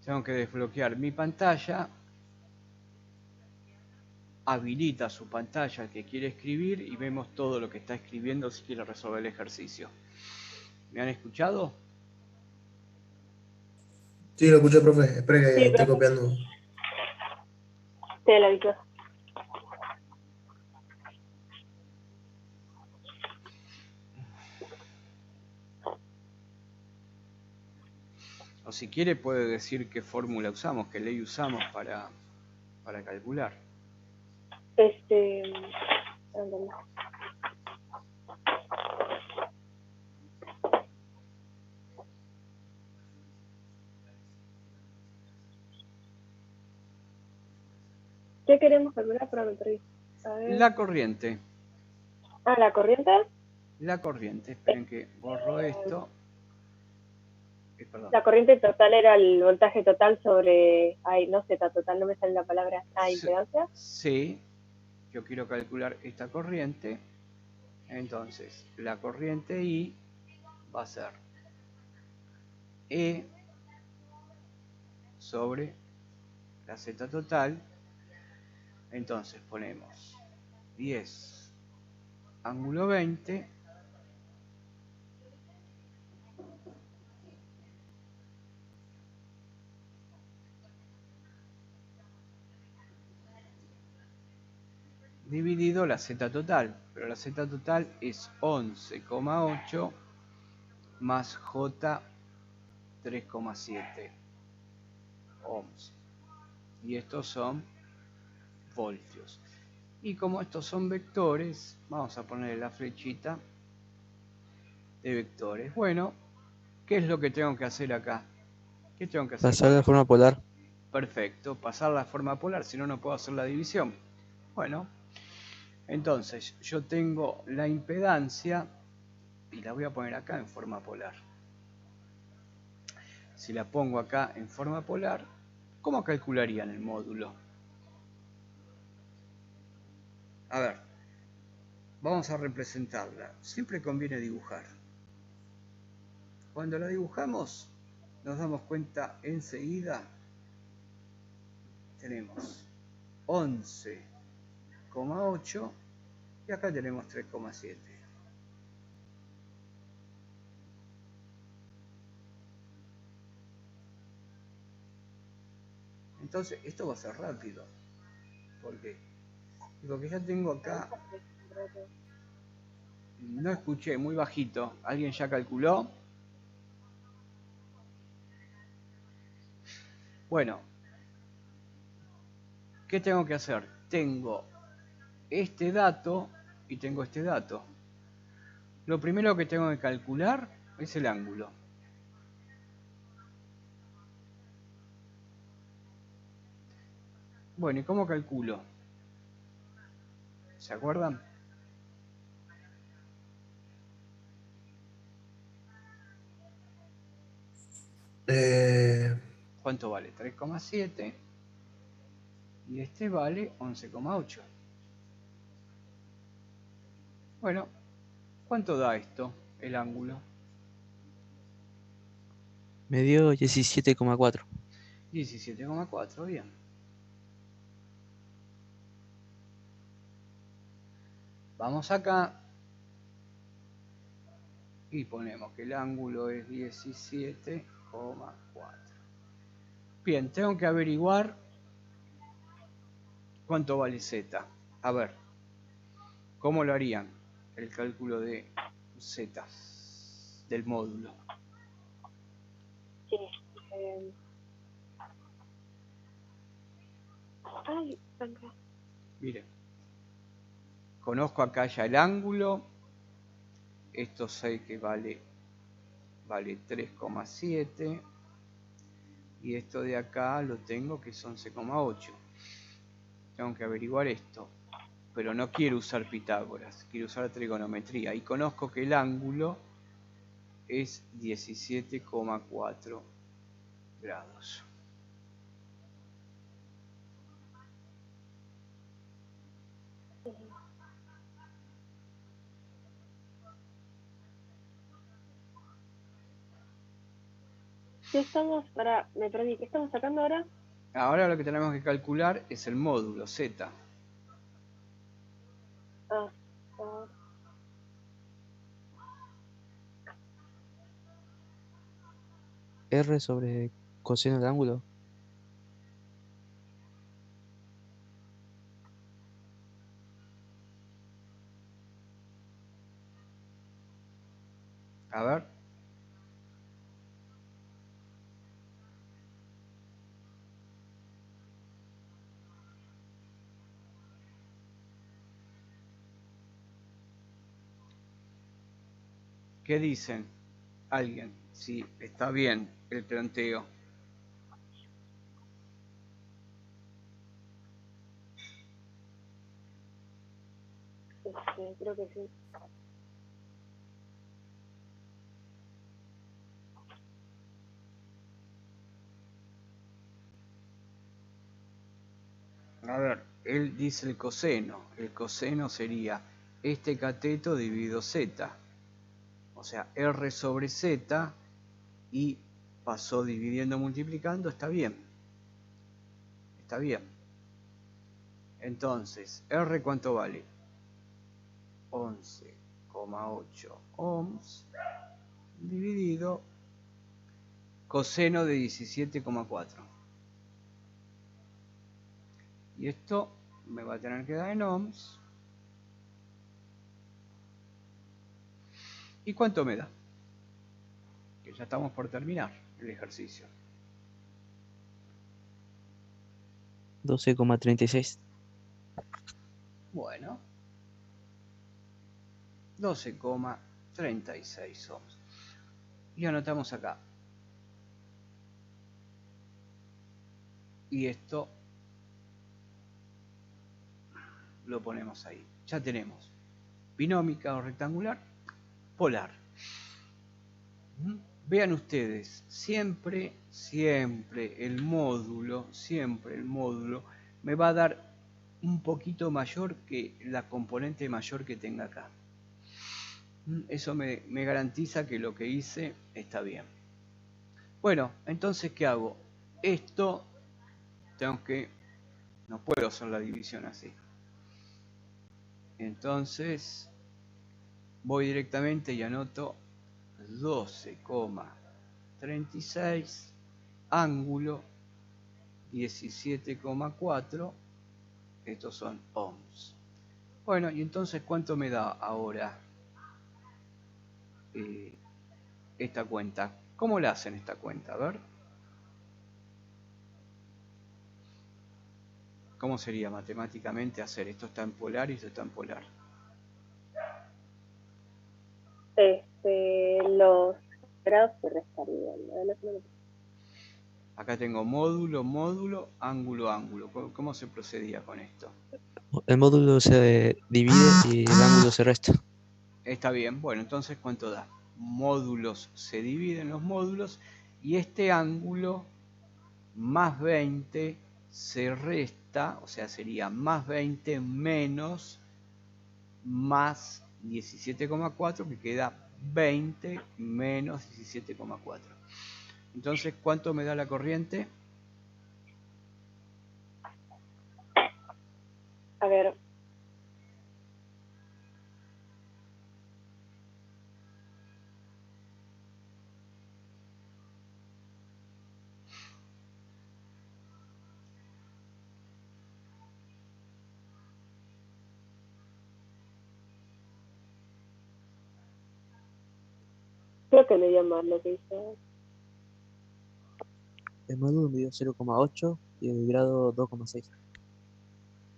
tengo que desbloquear mi pantalla. Habilita su pantalla el que quiere escribir y vemos todo lo que está escribiendo si quiere resolver el ejercicio. ¿Me han escuchado? Sí, lo escuché, profe. Espere que Sí, estoy profe. copiando. Te lo aviso. O si quiere puede decir qué fórmula usamos, qué ley usamos para calcular. ¿Qué queremos calcular para meter? A ver. La corriente. Ah, la corriente. La corriente. Esperen que borro esto. Perdón. La corriente total era el voltaje total sobre... Ay, no Z total, no me sale la palabra. Ah, impedancia. Sí, yo quiero calcular esta corriente. Entonces, la corriente I va a ser E sobre la Z total. Entonces ponemos 10 ángulo 20 dividido la Z total, pero la Z total es 11,8 más J 3,7 ohms. Y estos son voltios. Y como estos son vectores, vamos a poner la flechita de vectores. Bueno, ¿qué es lo que tengo que hacer acá? ¿Qué tengo que hacer? Pasar de forma polar. Perfecto, pasar la forma polar, si no, no puedo hacer la división. Bueno, entonces yo tengo la impedancia y la voy a poner acá en forma polar. Si la pongo acá en forma polar, ¿cómo calcularían el módulo? A ver, vamos a representarla. Siempre conviene dibujar. Cuando la dibujamos, nos damos cuenta enseguida, tenemos 11,8 y acá tenemos 3,7. Entonces, esto va a ser rápido. ¿Por qué? Porque ya tengo acá... No escuché, muy bajito. ¿Alguien ya calculó? Bueno, ¿qué tengo que hacer? Tengo este dato y tengo este dato. Lo primero que tengo que calcular es el ángulo. Bueno, ¿y cómo calculo? ¿Se acuerdan? ¿Cuánto vale? 3,7 y este vale 11,8. Bueno, ¿cuánto da esto, el ángulo? Me dio 17,4. 17,4, bien. Vamos acá y ponemos que el ángulo es 17,4. Bien, tengo que averiguar cuánto vale Z. A ver, ¿cómo lo harían el cálculo de Z del módulo? Sí. Ay, acá. Mire, Conozco acá ya el ángulo. Esto sé que vale 3,7. Y esto de acá lo tengo que es 11,8. Tengo que averiguar esto. Pero no quiero usar Pitágoras, quiero usar trigonometría. Y conozco que el ángulo es 17,4 grados. ¿Qué estamos, me perdí, ¿qué estamos sacando ahora? Ahora lo que tenemos que calcular es el módulo Z. Ah, ah, R sobre coseno del ángulo. A ver. ¿Qué dicen? Alguien. Sí, está bien el planteo. creo que sí. A ver, él dice el coseno. El coseno sería este cateto dividido Z. O sea, R sobre Z y pasó dividiendo, multiplicando. Está bien. Está bien. Entonces, R ¿cuánto vale? 11,8 ohms dividido coseno de 17,4. Y esto me va a tener que dar en ohms. ¿Y cuánto me da? Que ya estamos por terminar el ejercicio. 12,36. Bueno, 12,36 ohms. Y anotamos acá. Y esto lo ponemos ahí. Ya tenemos binómica o rectangular, polar. Vean ustedes, siempre el módulo me va a dar un poquito mayor que la componente mayor que tenga acá. Eso me garantiza que lo que hice está bien. Bueno, entonces, ¿qué hago? Esto no puedo hacer la división así. Entonces, voy directamente y anoto 12,36 ángulo 17,4. Estos son ohms. Bueno, y entonces, ¿cuánto me da ahora esta cuenta? ¿Cómo la hacen esta cuenta? A ver. ¿Cómo sería matemáticamente hacer? Esto está en polar y esto está en polar. Los grados se restarían. Acá tengo módulo, módulo, ángulo, ángulo. ¿Cómo se procedía con esto? El módulo se divide y el ángulo se resta. Está bien. Bueno, entonces, ¿cuánto da? Módulos se dividen los módulos y este ángulo más 20 se resta, o sea, sería más 20 menos más 17,4, que queda 20 menos 17,4. Entonces, ¿cuánto me da la corriente? A ver. Creo que me dio mal lo que hice. El módulo me dio 0,8 y el grado 2,6.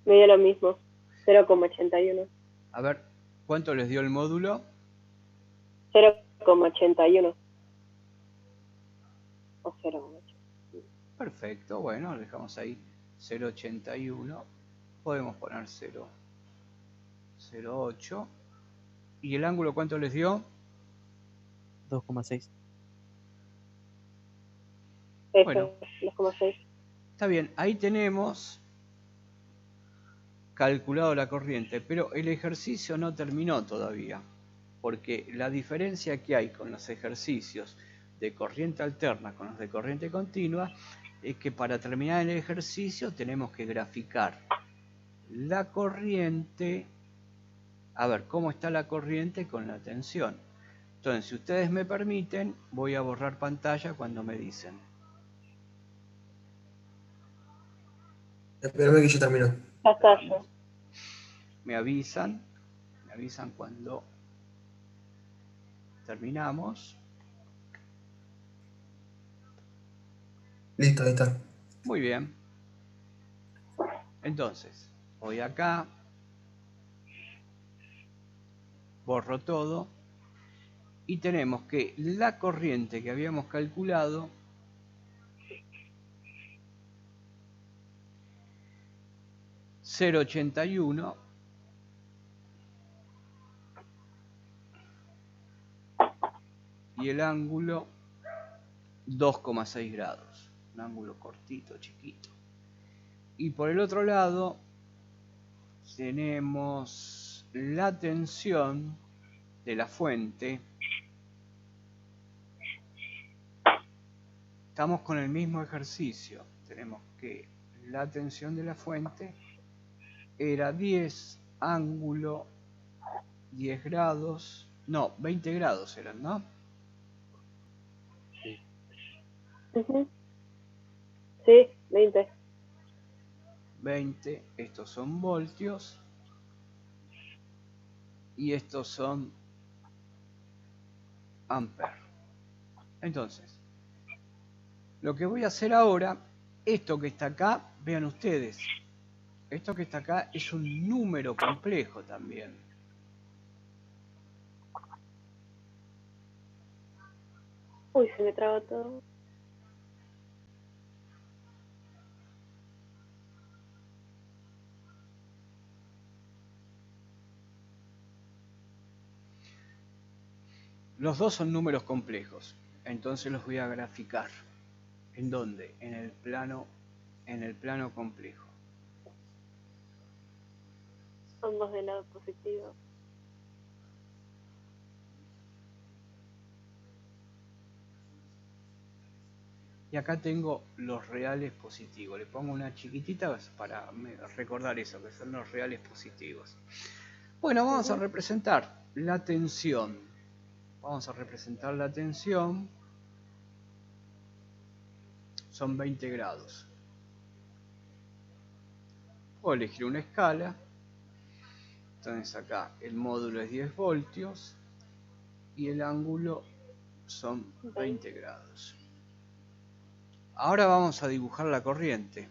Me dio lo mismo. 0,81. A ver, ¿cuánto les dio el módulo? 0,81. O 0,8. Perfecto, bueno, lo dejamos ahí 0,81. Podemos poner 0,08. ¿Y el ángulo cuánto les dio? 2,6. Bueno, 2,6. está bien, ahí tenemos calculado la corriente, pero el ejercicio no terminó todavía, porque la diferencia que hay con los ejercicios de corriente alterna con los de corriente continua es que para terminar el ejercicio tenemos que graficar la corriente, a ver cómo está la corriente con la tensión. Entonces, si ustedes me permiten, voy a borrar pantalla cuando me dicen. Espérame que ya terminó. Ya está yo. Me avisan cuando terminamos. Listo, ahí está. Muy bien. Entonces, voy acá, borro todo y tenemos que la corriente que habíamos calculado (0,81) y el ángulo 2,6 grados, un ángulo cortito, chiquito. Y por el otro lado tenemos la tensión de la fuente. Estamos con el mismo ejercicio. Tenemos que la tensión de la fuente era 10 ángulo 10 grados, no, 20 grados eran, ¿no? Ujú. Sí, 20. 20, estos son voltios y estos son amperes. Entonces, lo que voy a hacer ahora, esto que está acá, vean ustedes, esto que está acá es un número complejo también. Uy, se me trabó todo. Los dos son números complejos, entonces los voy a graficar. ¿En dónde? En el plano complejo. Son dos del lado positivo. Y acá tengo los reales positivos. Le pongo una chiquitita para recordar eso, que son los reales positivos. Bueno, vamos a representar la tensión. Vamos a representar la tensión. Son 20 grados. Puedo elegir una escala. Entonces acá el módulo es 10 voltios y el ángulo son 20 grados. Ahora vamos a dibujar la corriente.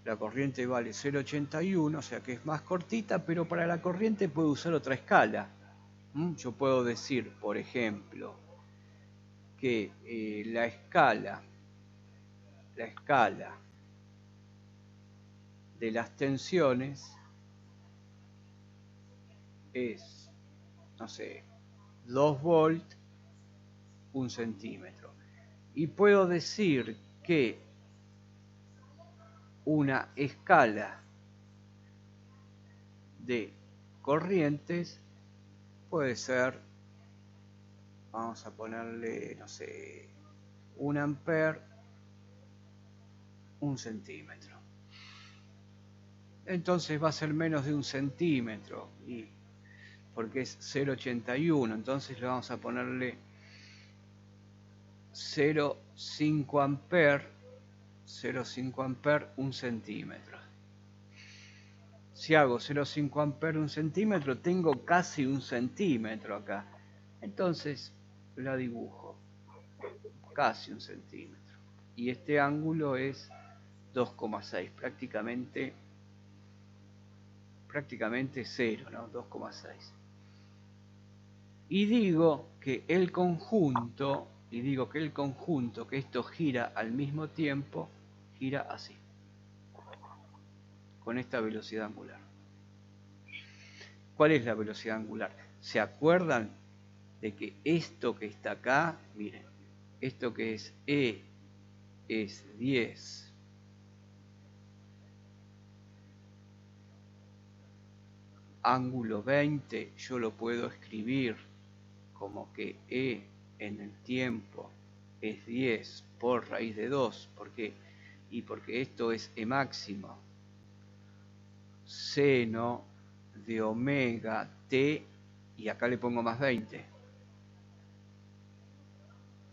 La corriente vale 0,81, o sea que es más cortita, pero para la corriente puedo usar otra escala. Yo puedo decir, por ejemplo, que la escala de las tensiones es, no sé, 2 volts, 1 centímetro. Y puedo decir que una escala de corrientes puede ser, vamos a ponerle, no sé, 1 ampere, 1 centímetro. Entonces va a ser menos de 1 centímetro, porque es 0,81, entonces le vamos a ponerle 0,5 ampere, 0,5 ampere, 1 centímetro. Si hago 0,5 ampere, 1 centímetro, tengo casi 1 centímetro acá. Entonces la dibujo, casi 1 centímetro. Y este ángulo es 2,6, prácticamente prácticamente 0, ¿no? 2,6. Y digo que el conjunto, que esto gira al mismo tiempo, gira así, con esta velocidad angular. ¿Cuál es la velocidad angular? ¿Se acuerdan de que esto que está acá, miren, esto que es E es 10, ángulo 20, yo lo puedo escribir como que E en el tiempo es 10 por raíz de 2, porque esto es E máximo, seno de omega t, y acá le pongo más 20.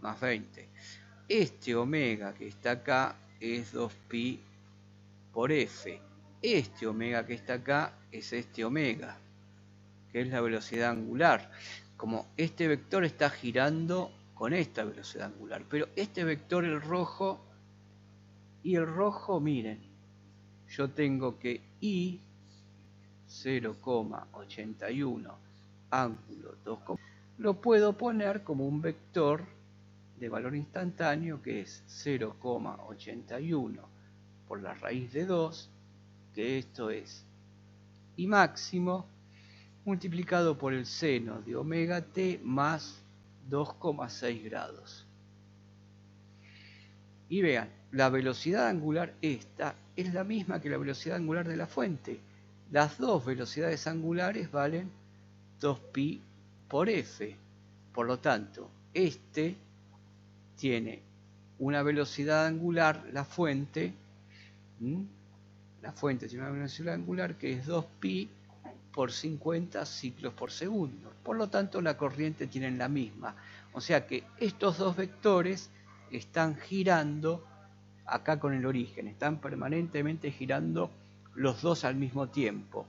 Más 20. Este omega que está acá es 2pi por f. Este omega que está acá es este omega, que es la velocidad angular. Como este vector está girando con esta velocidad angular, pero este vector, el rojo, miren, yo tengo que I 0,81 ángulo 2, lo puedo poner como un vector de valor instantáneo que es 0,81 por la raíz de 2, que esto es I máximo multiplicado por el seno de omega t más 2,6 grados. Y vean, la velocidad angular esta es la misma que la velocidad angular de la fuente. Las dos velocidades angulares valen 2pi por f. Por lo tanto, este tiene una velocidad angular, la fuente tiene una velocidad angular que es 2pi por 50 ciclos por segundo. Por lo tanto, la corriente tiene la misma. O sea que estos dos vectores están girando acá con el origen, están permanentemente girando los dos al mismo tiempo,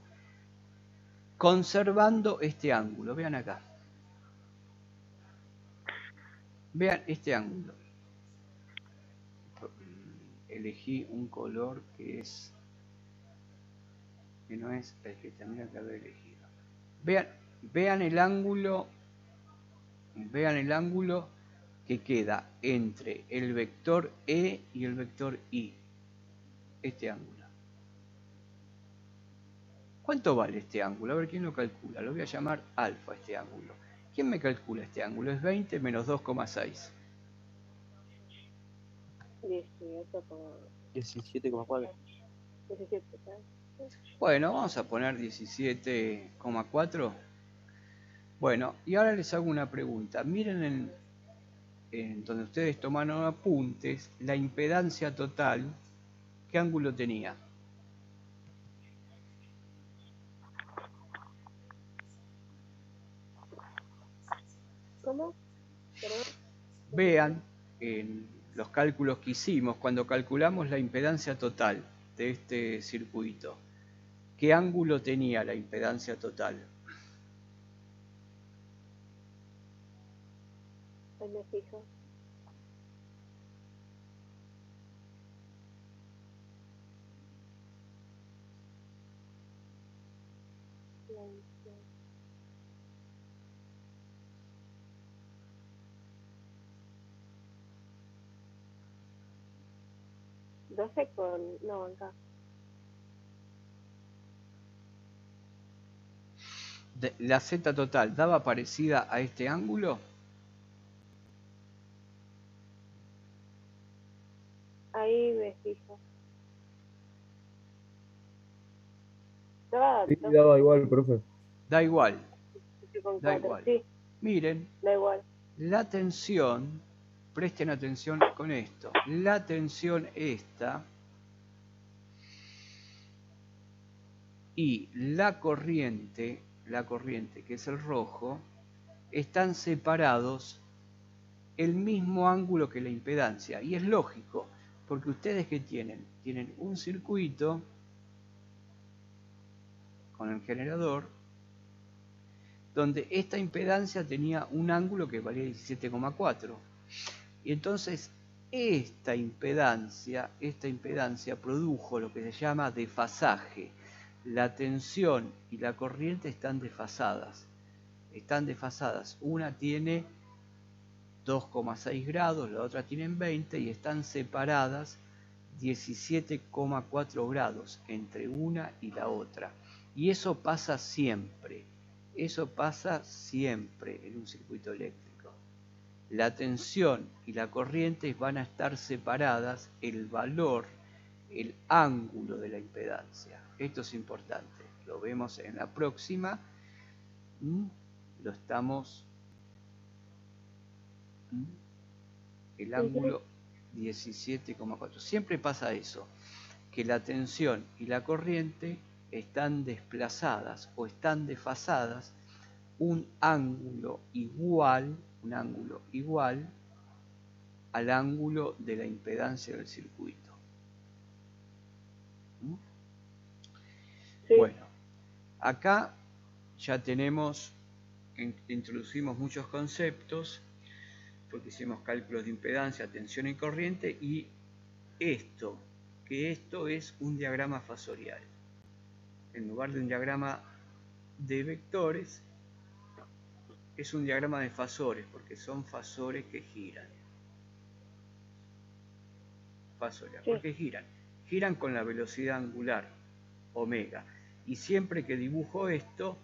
conservando este ángulo. Vean acá. Vean este ángulo. Elegí un color que no es el que tendría que haber elegido. Vean el ángulo que queda entre el vector E y el vector I. Este ángulo. ¿Cuánto vale este ángulo? A ver, ¿quién lo calcula? Lo voy a llamar alfa este ángulo. ¿Quién me calcula este ángulo? Es 20 menos 2,6. 17,4. 17, Bueno, vamos a poner 17,4. Bueno, y ahora les hago una pregunta. Miren en donde ustedes tomaron apuntes, la impedancia total, ¿qué ángulo tenía? ¿Cómo? ¿Perdón? Vean en los cálculos que hicimos, cuando calculamos la impedancia total de este circuito, ¿qué ángulo tenía la impedancia total? Ahí me fijo. No, acá. La Z total, ¿daba parecida a este ángulo? Ahí me fijo. Sí, daba igual, profe. Da igual. Da 4, igual. sí, Miren, da igual. la tensión, presten atención con esto, la tensión esta y la corriente que es el rojo, están separados el mismo ángulo que la impedancia. Y es lógico, porque ustedes ¿qué tienen? Tienen un circuito con el generador donde esta impedancia tenía un ángulo que valía 17,4. Y entonces esta impedancia produjo lo que se llama desfasaje. la tensión y la corriente están desfasadas. Una tiene 2,6 grados, la otra tiene 20 y están separadas 17,4 grados entre una y la otra. Y eso pasa siempre en un circuito eléctrico. La tensión y la corriente van a estar separadas, el valor, el ángulo de la impedancia. Esto es importante, lo vemos en la próxima. Lo estamos... El ángulo 17,4. Siempre pasa eso, que la tensión y la corriente están desplazadas o están desfasadas un ángulo igual al ángulo de la impedancia del circuito. Sí. Bueno, acá ya tenemos, introducimos muchos conceptos, porque hicimos cálculos de impedancia, tensión y corriente, y esto es un diagrama fasorial. En lugar de un diagrama de vectores, es un diagrama de fasores, porque son fasores que giran. Fasorial, Sí. porque giran con la velocidad angular, omega. Y siempre que dibujo esto,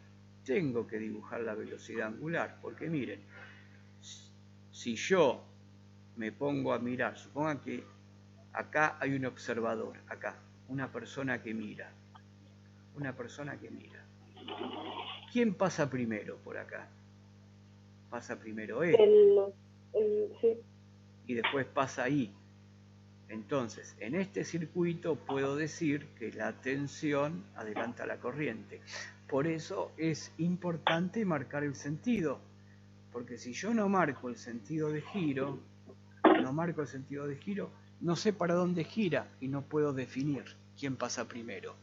tengo que dibujar la velocidad angular, porque miren, si yo me pongo a mirar, supongan que acá hay un observador, acá, una persona que mira. ¿Quién pasa primero por acá? Pasa primero él Sí. y después pasa ahí. Entonces, en este circuito puedo decir que la tensión adelanta la corriente. Por eso es importante marcar el sentido. Porque si yo no marco el sentido de giro, no sé para dónde gira y no puedo definir quién pasa primero.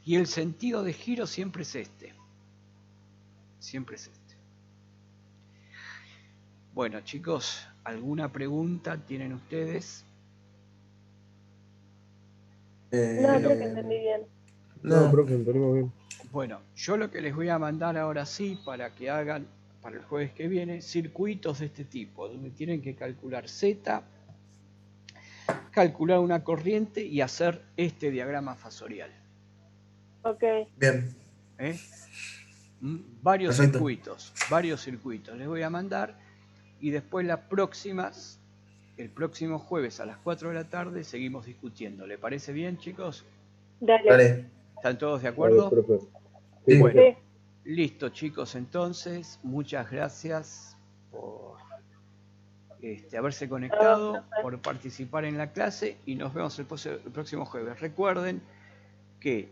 Y el sentido de giro siempre es este. Bueno, chicos, ¿alguna pregunta tienen ustedes? No, creo que entendí bien. No, profe, entendimos bien. Bueno, yo lo que les voy a mandar ahora sí para que hagan para el jueves que viene circuitos de este tipo, donde tienen que calcular Z, calcular una corriente y hacer este diagrama fasorial. Ok. bien. Varios Perfecto. circuitos les voy a mandar y después el próximo jueves a las 4 de la tarde seguimos discutiendo. ¿Le parece bien, chicos? Dale. Dale. ¿Están todos de acuerdo? Profe. Sí. Bueno, Sí. listo, chicos, entonces, muchas gracias por haberse conectado, por participar en la clase y nos vemos el próximo jueves. Recuerden que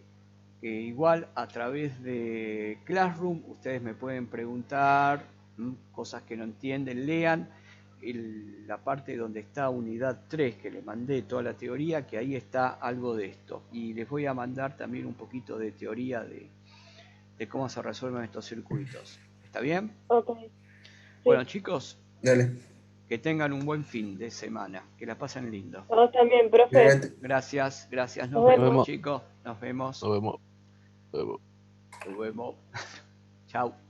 igual a través de Classroom ustedes me pueden preguntar cosas que no entienden, lean la parte donde está unidad 3 que les mandé toda la teoría, que ahí está algo de esto, y les voy a mandar también un poquito de teoría de cómo se resuelven estos circuitos. ¿Está bien? Ok. Sí. Bueno, chicos, Dale. que tengan un buen fin de semana, que la pasen lindo. Vos también, profe. Igualmente. Gracias, nos Nos vemos, vemos. chicos, nos vemos. Nos vemos. Nos vemos. Chao.